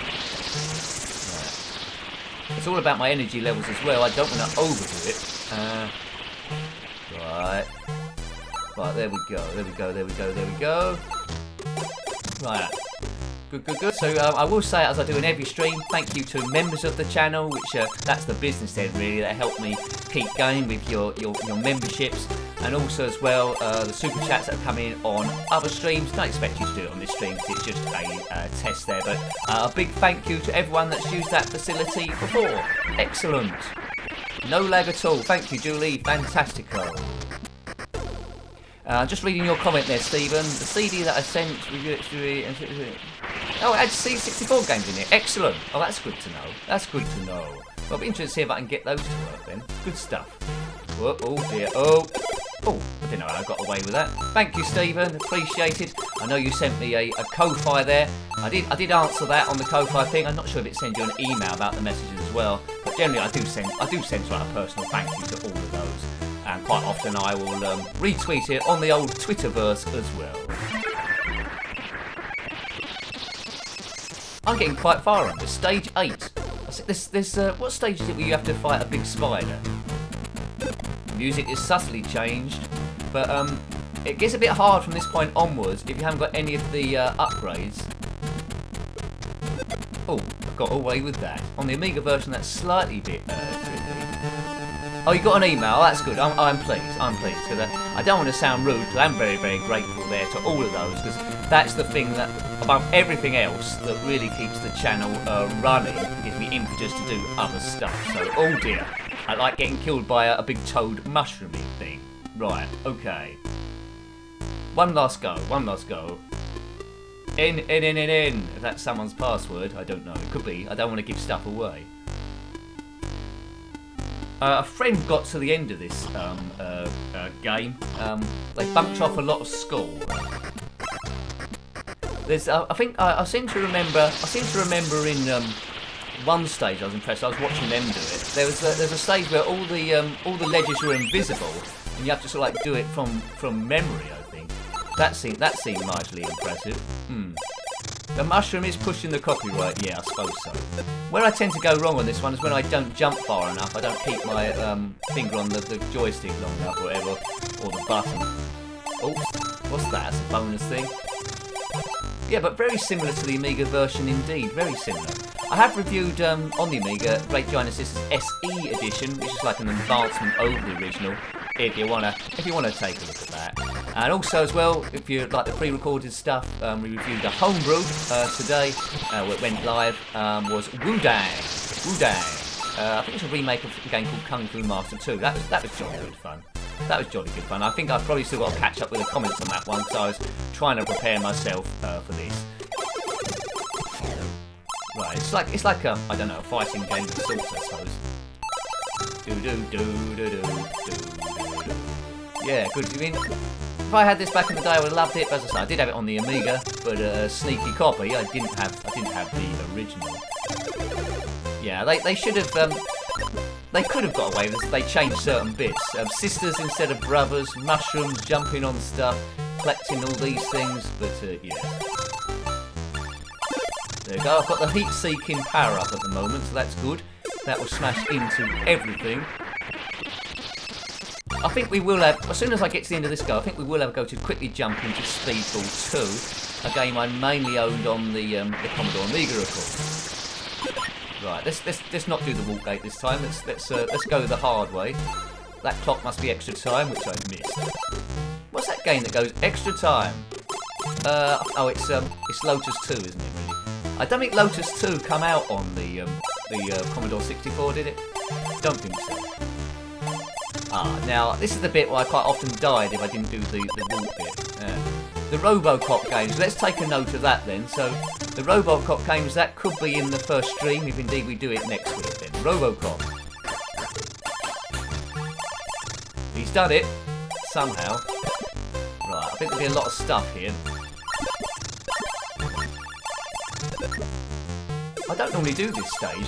It's all about my energy levels as well. I don't want to overdo it. Right. Right, there we go. Right. Good. So I will say, as I do in every stream, thank you to members of the channel, which that's the business end really, that help me keep going with your memberships, and also as well the super chats that are coming on other streams. Don't expect you to do it on this stream because it's just a test there, but a big thank you to everyone that's used that facility before. Excellent. No lag at all. Thank you, Julie. Fantastico. Just reading your comment there, Stephen. The CD that I sent. Oh, it had C64 games in it. Excellent. Oh, that's good to know. Well, I'll be interested to see if I can get those to work then. Good stuff. Oh dear. Oh, I didn't know how I got away with that. Thank you, Stephen. Appreciated. I know you sent me a Ko-Fi there. I did answer that on the Ko-Fi thing. I'm not sure if it sends you an email about the messages as well. But generally, I do send sort of a personal thank you to all of those. And quite often I will retweet it on the old Twitterverse as well. I'm getting quite far on this. Stage 8. There's what stage is it where you have to fight a big spider? Music is subtly changed, but it gets a bit hard from this point onwards if you haven't got any of the upgrades. Oh, I've got away with that. On the Amiga version, that's slightly bit tricky. Oh, you got an email. That's good. I'm pleased. Because I don't want to sound rude, because I'm very grateful there to all of those, because that's the thing that, above everything else, that really keeps the channel running, gives me impetus to do other stuff. So, oh dear, I like getting killed by a big toad mushroomy thing. Right, okay. One last go. In. If that's someone's password, I don't know. It could be. I don't want to give stuff away. A friend got to the end of this game. They bunked off a lot of school. There's, I think, I seem to remember in one stage I was impressed. I was watching them do it. There's a stage where all the ledges were invisible, and you have to sort of like do it from memory. I think that seemed largely impressive. The mushroom is pushing the copyright, yeah, I suppose so. Where I tend to go wrong on this one is when I don't jump far enough. I don't keep my finger on the joystick long enough or whatever, or the button. Oh, what's that? That's a bonus thing. Yeah, but very similar to the Amiga version indeed, very similar. I have reviewed on the Amiga Great Giant Assist's SE edition, which is like an advancement over the original. If you wanna take a look at that, and also as well, if you like the pre-recorded stuff, we reviewed a homebrew today. What went live was Wudang. I think it's a remake of a game called Kung Fu Master 2. That was jolly good fun. I think I've probably still got to catch up with the comments on that one, because I was trying to prepare myself for this. Right, it's like a, I don't know, a fighting game of sorts, I suppose. Yeah, good. I mean, if I had this back in the day, I would have loved it. But as I say, I did have it on the Amiga, but a sneaky copy. I didn't have the original. Yeah, they should have. They could have got away with this. They changed certain bits. Sisters instead of brothers. Mushrooms jumping on stuff, collecting all these things. But yeah. There you go. I've got the heat-seeking power up at the moment, so that's good. That will smash into everything. I think we will have, as soon as I get to the end of this go, I think we will have a go to quickly jump into Speedball 2, a game I mainly owned on the Commodore Amiga, of course. Right, let's not do the walk gate this time. Let's go the hard way. That clock must be extra time, which I missed. What's that game that goes extra time? Oh, it's Lotus 2, isn't it? Really? I don't think Lotus 2 come out on the Commodore 64, did it? Don't think so. Now, this is the bit where I quite often died if I didn't do the walk bit. The Robocop games, let's take a note of that then. So, the Robocop games, that could be in the first stream, if indeed we do it next week then. Robocop. He's done it, somehow. Right, I think there'll be a lot of stuff here. I don't normally do this stage.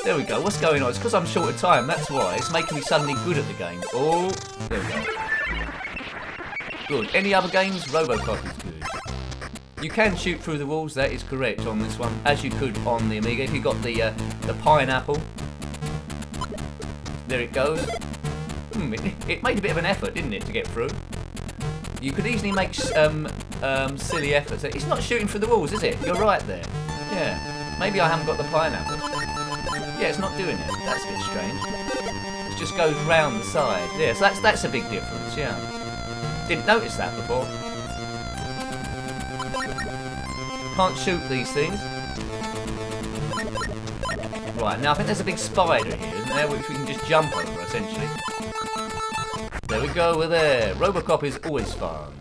There we go. What's going on? It's because I'm short of time, that's why. It's making me suddenly good at the game. Oh, there we go. Good. Any other games? Robocop is good. You can shoot through the walls, that is correct on this one, as you could on the Amiga. If you got the pineapple. There it goes. It made a bit of an effort, didn't it, to get through? You could easily make silly efforts. It's not shooting through the walls, is it? You're right there. Yeah. Maybe I haven't got the pineapple. Yeah, it's not doing it. That's a bit strange. It just goes round the side. Yeah, so that's a big difference, yeah. Didn't notice that before. Can't shoot these things. Right, now I think there's a big spider here, isn't there, which we can just jump over, essentially. There we go, we're there. Robocop is always fun.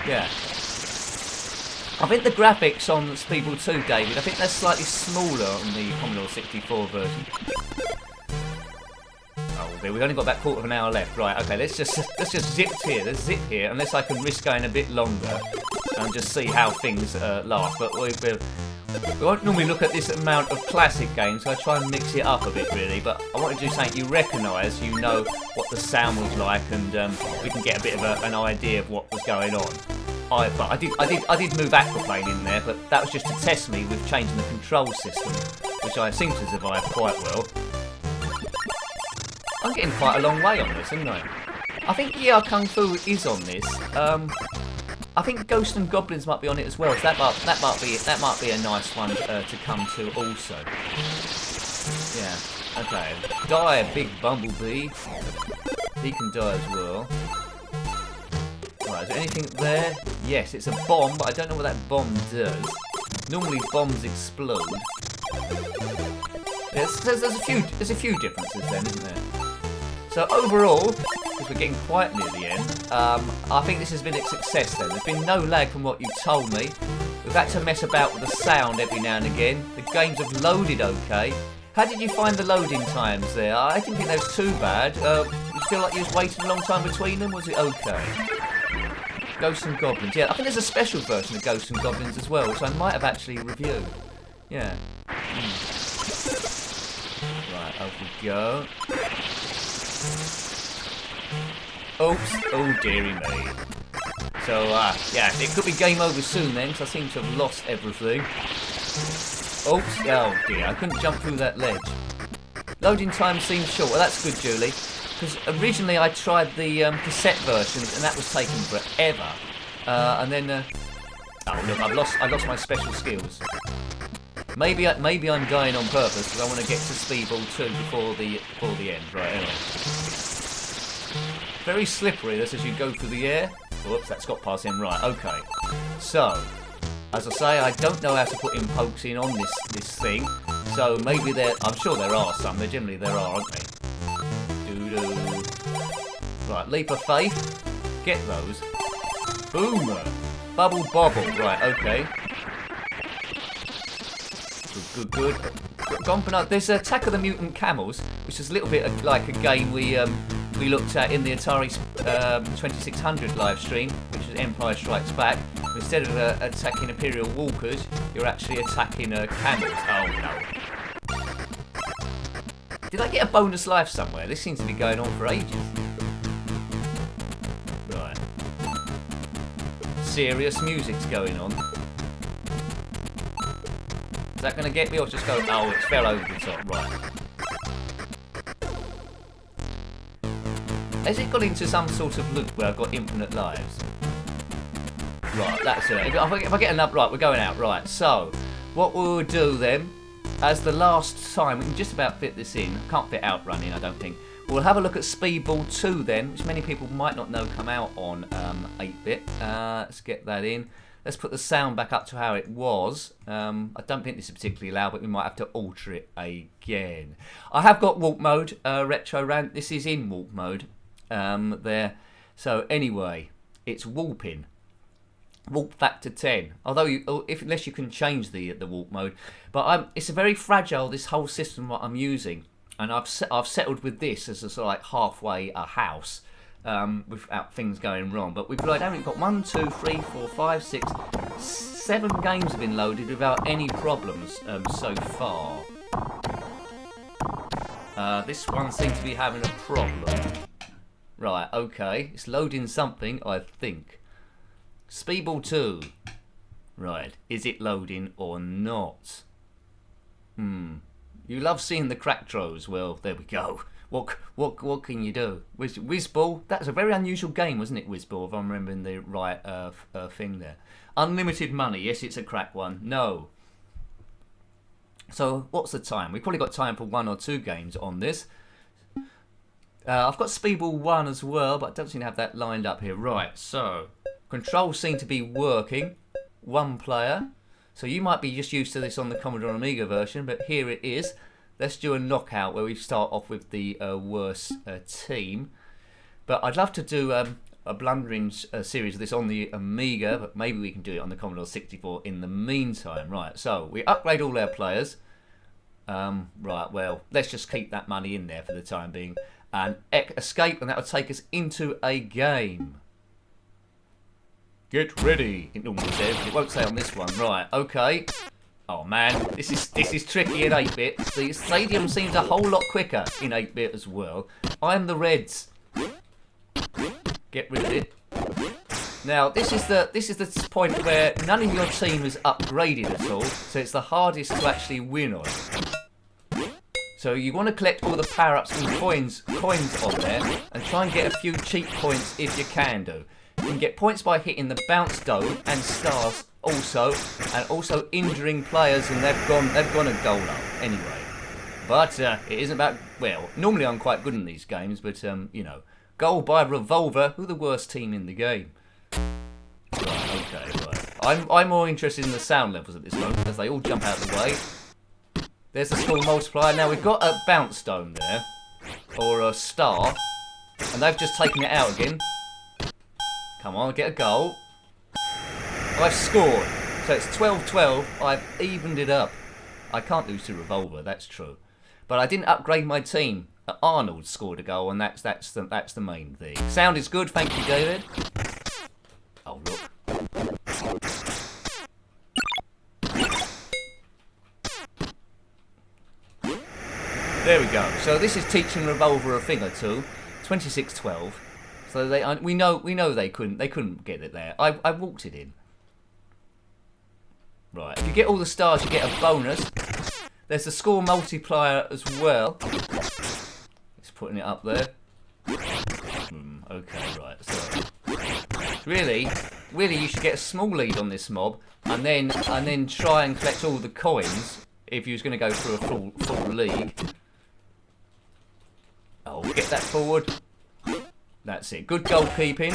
Yeah. I think the graphics on Speedball 2, David, I think they're slightly smaller on the Commodore 64 version. Oh, there, we've only got about quarter of an hour left. Right, okay, let's just zip here. Let's zip here, unless I can risk going a bit longer and just see how things last. But we won't normally look at this amount of classic games, so I try and mix it up a bit, really. But I want to do something you recognise, you know what the sound was like, and we can get a bit of an idea of what was going on. But I did move Aquaplane in there, but that was just to test me with changing the control system, which I seem to survive quite well. I'm getting quite a long way on this, aren't I? I think Yeah Kung Fu is on this. I think Ghosts and Goblins might be on it as well, so that might be a nice one to come to also. Yeah. Okay. Die, big bumblebee. He can die as well. Right, is there anything there? Yes, it's a bomb, but I don't know what that bomb does. Normally bombs explode. There's a few differences then, isn't there? So overall, because we're getting quite near the end, I think this has been a success then. There's been no lag from what you told me. We've had to mess about with the sound every now and again. The games have loaded okay. How did you find the loading times there? I didn't think that was too bad. You feel like you was waiting a long time between them? Was it okay? Ghosts and Goblins. Yeah, I think there's a special version of Ghosts and Goblins as well, which I might have actually reviewed. Yeah. Right, off we go. Oops. Oh, dearie me. So, yeah, it could be game over soon then, because I seem to have lost everything. Oops. Oh, dear. I couldn't jump through that ledge. Loading time seems short. Well, that's good, Julie. Because originally I tried the cassette versions, and that was taking forever. And then, oh look, I lost my special skills. Maybe I'm dying on purpose because I want to get to Speedball 2 before the end. Right, anyway. Very slippery this as you go through the air. Whoops, that's got past him. Right, okay. So, as I say, I don't know how to put in pokes in on this thing. So maybe I'm sure there are some. Generally there are, aren't they? Right, leap of faith. Get those. Boomer. Bubble bobble. Right, okay. Good. Gone. There's Attack of the Mutant Camels, which is a little bit like a game we looked at in the Atari 2600 live stream, which is Empire Strikes Back. Instead of attacking Imperial Walkers, you're actually attacking camels. Oh no. Did I get a bonus life somewhere? This seems to be going on for ages. Right. Serious music's going on. Is that going to get me or just go... Oh, it fell over the top. Right. Has it got into some sort of loop where I've got infinite lives? Right, that's it. If I get enough... Right, we're going out. Right, so... What we'll do then... As the last time, we can just about fit this in. Can't fit Outrunning, I don't think. We'll have a look at Speedball 2 then, which many people might not know come out on 8-bit. Let's get that in. Let's put the sound back up to how it was. I don't think this is particularly loud, but we might have to alter it again. I have got warp mode, retro rant. This is in warp mode there. So anyway, it's warping. Warp factor 10. Although, unless you can change the warp mode, but it's a very fragile. This whole system what I'm using, and I've settled with this as a sort of like halfway a house, without things going wrong. But we've only got 1, 2, 3, 4, 5, 6. 7 games have been loaded without any problems so far. This one seems to be having a problem. Right, okay. It's loading something, I think. Speedball 2. Right, is it loading or not? You love seeing the crack throws. Well, there we go. What can you do? Whizball, that's a very unusual game, wasn't it, Whizball, if I'm remembering the right thing there. Unlimited money, yes, it's a crack one. No. So, what's the time? We've probably got time for 1 or 2 games on this. I've got Speedball 1 as well, but I don't seem to have that lined up here. Right, so, controls seem to be working. 1 player. So you might be just used to this on the Commodore Amiga version, but here it is. Let's do a knockout where we start off with the worst team. But I'd love to do a blundering series of this on the Amiga, but maybe we can do it on the Commodore 64 in the meantime. Right, so we upgrade all our players. Right, well, let's just keep that money in there for the time being. And escape, and that will take us into a game. Get ready, it normally says, but it won't say on this one. Right, okay. Oh man, this is tricky in 8-bit. The stadium seems a whole lot quicker in 8-bit as well. I'm the Reds. Get rid of it. Now, this is the point where none of your team is upgraded at all, so it's the hardest to actually win on. So you want to collect all the power-ups and coins on there, and try and get a few cheap points if you can do. You can get points by hitting the bounce dome and stars also, and also injuring players, and they've gone a goal up anyway. But it isn't about, well, normally I'm quite good in these games, but you know, goal by revolver. Who are the worst team in the game? Right, okay, right. I'm more interested in the sound levels at this moment as they all jump out of the way. There's the score multiplier. Now we've got a bounce dome there, or a star, and they've just taken it out again. Come on, get a goal. I've scored. So it's 12-12. I've evened it up. I can't lose to revolver, that's true. But I didn't upgrade my team. Arnold scored a goal, and that's the main thing. Sound is good, thank you, David. Oh, look. There we go. So this is teaching revolver a thing or two. 26-12. So we know they couldn't get it there. I walked it in. Right. If you get all the stars, you get a bonus. There's the score multiplier as well. It's putting it up there. Okay, right. So really, you should get a small lead on this mob, and then try and collect all the coins if you was going to go through a full league. Oh, get that forward. That's it. Good goalkeeping.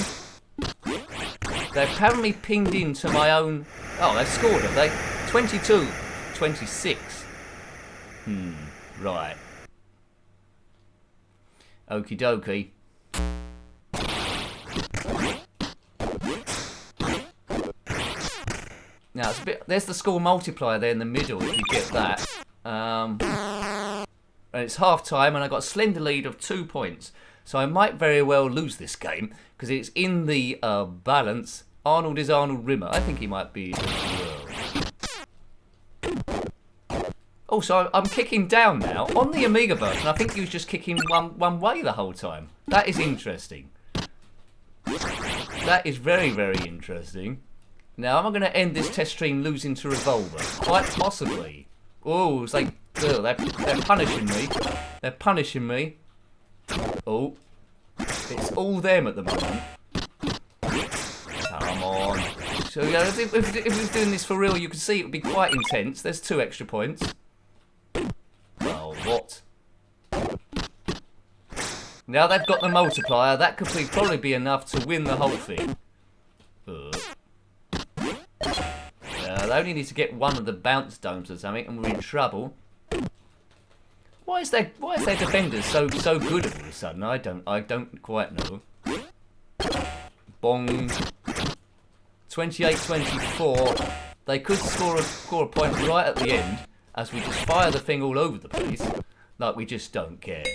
They've apparently pinged into my own... Oh, they've scored, have they? 22-26. Right. Okie dokie. Now, it's a bit... There's the score multiplier there in the middle, if you get that. And it's half-time, and I got a slender lead of 2 points. So I might very well lose this game, because it's in the balance. Arnold is Arnold Rimmer. I think he might be as well. Also, I'm kicking down now. On the Amiga version, I think he was just kicking one way the whole time. That is interesting. That is very, very interesting. Now, am I going to end this test stream losing to Revolver? Quite possibly. Oh, it's like, ugh, they're punishing me. They're punishing me. Oh, it's all them at the moment. Come on. So, yeah, if we was doing this for real, you can see it would be quite intense. There's 2 extra points. Oh, what? Now they've got the multiplier. That could probably be enough to win the whole thing. They only need to get one of the bounce domes or something, and we're in trouble. Why is their defenders so good all of a sudden? I don't quite know. Bong. 28-24. They could score a point right at the end, as we just fire the thing all over the place, like we just don't care.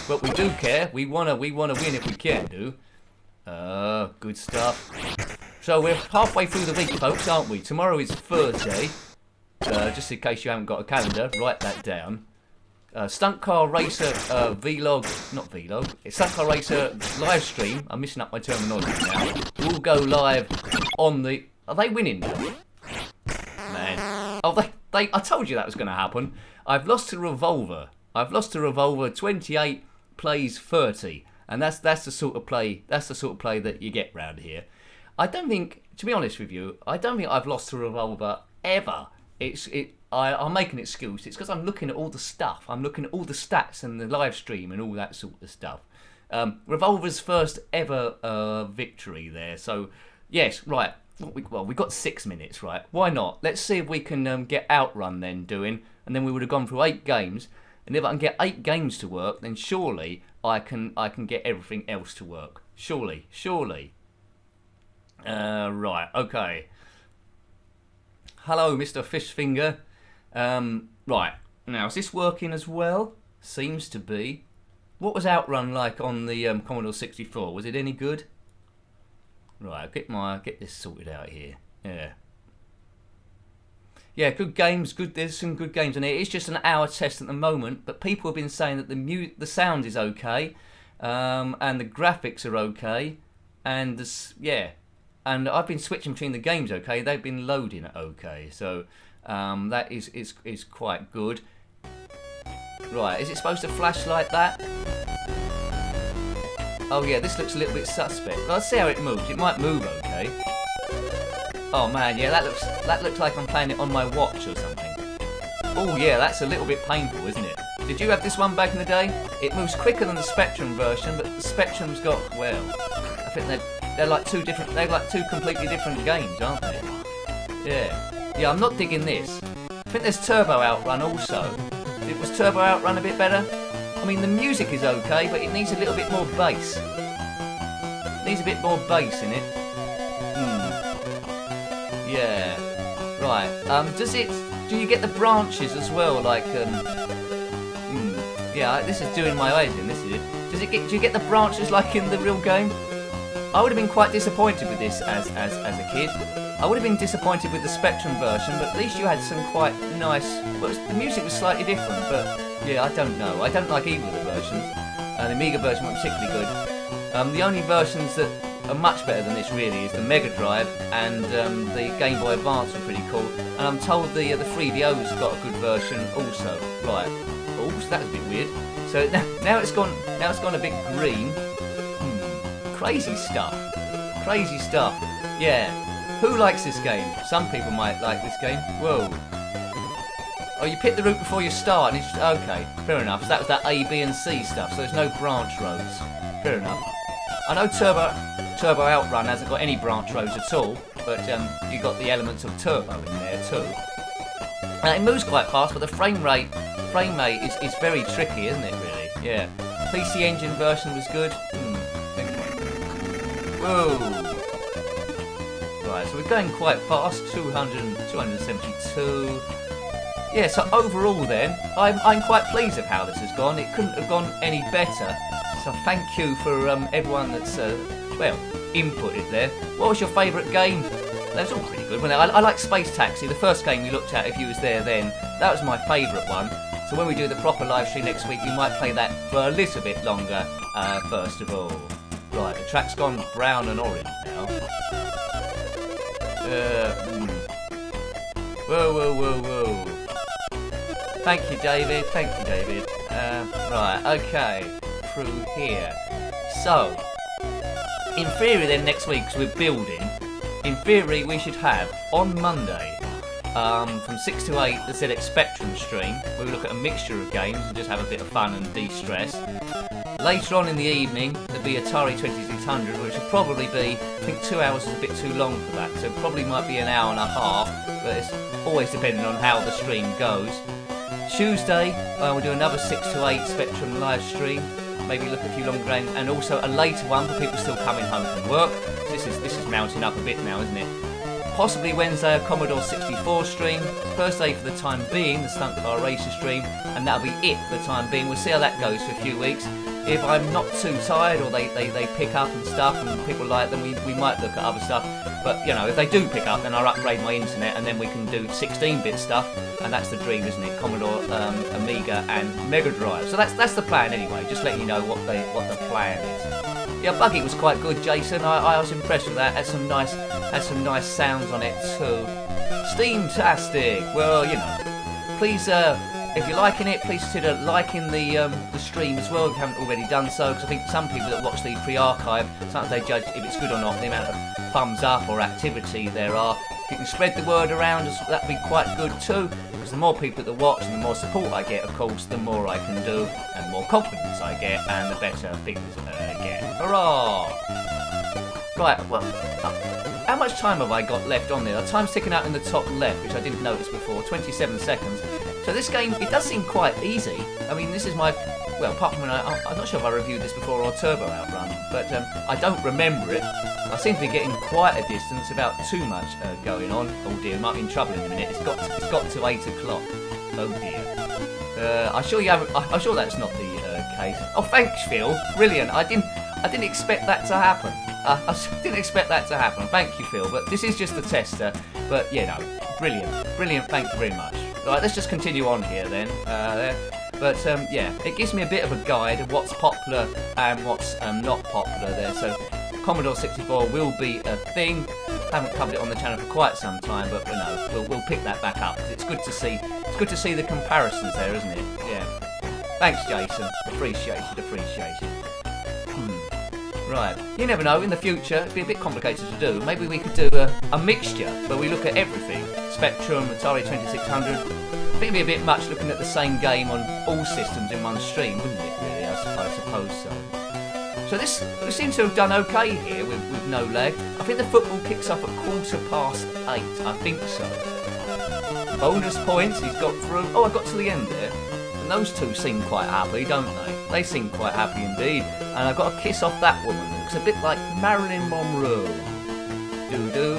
But we do care. We wanna win if we can do. Good stuff. So we're halfway through the week, folks, aren't we? Tomorrow is Thursday. Just in case you haven't got a calendar, write that down. Stunt Car Racer Vlog, not Vlog, it's Stunt Car Racer live stream. I'm missing up my terminology now. We'll go live on the. Are they winning? Man, oh I told you that was going to happen. I've lost to Revolver. I've lost to Revolver. 28 plays 30, and that's the sort of play. That's the sort of play that you get round here. I don't think, to be honest with you, I don't think I've lost to Revolver ever. I'll make an excuse. It's because I'm looking at all the stuff. I'm looking at all the stats and the live stream and all that sort of stuff. Revolver's first ever victory there. So, yes, right. Well, we've got 6 minutes, right? Why not? Let's see if we can get Outrun then doing. And then we would have gone through 8 games. And if I can get 8 games to work, then surely I can get everything else to work. Surely. Right, okay. Hello, Mr. Fishfinger. Right, now is this working as well? Seems to be. What was Outrun like on the Commodore 64? Was it any good? Right, I'll get this sorted out here. Yeah, good games. There's some good games in it. It's just an hour test at the moment, but people have been saying that the sound is okay, and the graphics are okay, and and I've been switching between the games okay. They've been loading okay, so that is quite good. Right, is it supposed to flash like that? Oh yeah, this looks a little bit suspect. Let's see how it moves. It might move okay. Oh man, yeah, that looks like I'm playing it on my watch or something. Oh yeah, that's a little bit painful, isn't it? Did you have this one back in the day? It moves quicker than the Spectrum version, but the Spectrum's got, well, I think they're like two completely different games, aren't they? Yeah, I'm not digging this. I think there's Turbo Outrun also. Was Turbo Outrun a bit better? I mean, the music is okay, but it needs a little bit more bass. It needs a bit more bass in it. Yeah. Right. Do you get the branches as well? Like, yeah, this is doing my eyes in. This is it. Do you get the branches like in the real game? I would have been quite disappointed with this as a kid. I would have been disappointed with the Spectrum version, but at least you had some quite nice. Well, the music was slightly different, but yeah, I don't know. I don't like either of the versions. The Amiga version was particularly good. The only versions that are much better than this really is the Mega Drive and the Game Boy Advance are pretty cool. And I'm told the 3DO's got a good version also. Right. Oh, so that was a bit weird. So now it's gone a bit green. Crazy stuff. Yeah. Who likes this game? Some people might like this game. Whoa. Oh, you pick the route before you start, and it's just, okay, fair enough. So that was that A, B, and C stuff. So there's no branch roads. Fair enough. I know Turbo Outrun hasn't got any branch roads at all, but you got the elements of Turbo in there too. It moves quite fast, but the frame rate is very tricky, isn't it? Really? Yeah. PC Engine version was good. Whoa. Right, so we're going quite fast. 272. Yeah, so overall then, I'm quite pleased with how this has gone. It couldn't have gone any better. So thank you for everyone that's, inputted there. What was your favourite game? That was all pretty good, wasn't it? I like Space Taxi, the first game we looked at if you was there then. That was my favourite one. So when we do the proper live stream next week, we might play that for a little bit longer, first of all. Right, the track's gone brown and orange now. Whoa. Thank you, David. Right, okay. Through here. So, in theory then next week, because we're building, in theory we should have, on Monday, from 6 to 8, the ZX Spectrum stream, where we look at a mixture of games and just have a bit of fun and de-stress. Later on in the evening, there'll be Atari 2600, which will probably be, I think 2 hours is a bit too long for that, so it probably might be an hour and a half, but it's always depending on how the stream goes. Tuesday, we'll do another 6 to 8 Spectrum live stream, maybe look at a few longer games, and also a later one for people still coming home from work. This is mounting up a bit now, isn't it? Possibly Wednesday a Commodore 64 stream, Thursday for the time being the Stunt Car Racer stream, and that'll be it for the time being. We'll see how that goes for a few weeks. if I'm not too tired or they pick up and stuff and people like them, we might look at other stuff. But you know, if they do pick up, then I'll upgrade my internet and then we can do 16-bit stuff, and that's the dream, isn't it? Commodore, Amiga and Mega Drive. So that's the plan anyway, just letting you know what the plan is. Yeah, Buggy was quite good, Jason. I was impressed with that. Had some nice sounds on it too. Steamtastic. Well, you know, please, if you're liking it, please consider liking the stream as well if you haven't already done so, because I think some people that watch the pre-archive, sometimes they judge if it's good or not, the amount of thumbs up or activity there are. If you can spread the word around, that'd be quite good too, because the more people that watch and the more support I get, of course, the more I can do, and the more confidence I get, and the better things get. Hurrah! Right, well, how much time have I got left on there? The time's ticking out in the top left, which I didn't notice before, 27 seconds. So this game, it does seem quite easy. I mean, this is my, well, apart from when I'm not sure if I reviewed this before or Turbo Outrun, but I don't remember it. I seem to be getting quite a distance without too much going on. Oh dear, might be in trouble in a minute. It's got to 8 o'clock. Oh dear. I'm sure that's not the case. Oh, thanks, Phil. Brilliant. I didn't expect that to happen. I didn't expect that to happen. Thank you, Phil. But this is just the tester. But you know, brilliant. Thank you very much. Right, let's just continue on here then. But yeah, it gives me a bit of a guide of what's popular and what's not popular there. So Commodore 64 will be a thing. Haven't covered it on the channel for quite some time, but you know, we'll pick that back up. It's good to see. It's good to see the comparisons there, isn't it? Yeah. Thanks, Jason. Appreciated. Right, you never know, in the future, it'd be a bit complicated to do. Maybe we could do a mixture where we look at everything. Spectrum, Atari 2600. I think it'd be a bit much looking at the same game on all systems in one stream, wouldn't it, really? I suppose so. So we seem to have done okay here with no lag. I think the football kicks off at 8:15. I think so. Bonus points, he's got through. Oh, I got to the end there. And those two seem quite happy, don't they? They seem quite happy indeed. And I've got to kiss off that woman. It looks a bit like Marilyn Monroe. Do.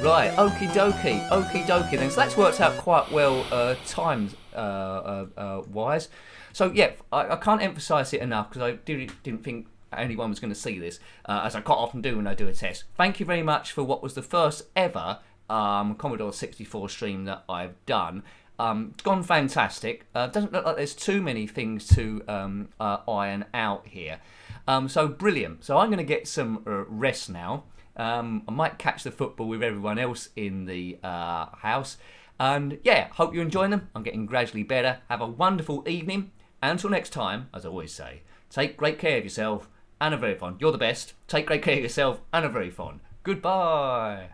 Right, okie dokie then. So that's worked out quite well times wise. So yeah, I can't emphasise it enough because I didn't think anyone was going to see this, as I quite often do when I do a test. Thank you very much for what was the first ever Commodore 64 stream that I've done. It's gone fantastic. Doesn't look like there's too many things to iron out here. So brilliant. So I'm going to get some rest now. I might catch the football with everyone else in the house. And yeah, hope you're enjoying them. I'm getting gradually better. Have a wonderful evening. And until next time, as I always say, take great care of yourself and a very fond. You're the best. Take great care of yourself and a very fond. Goodbye.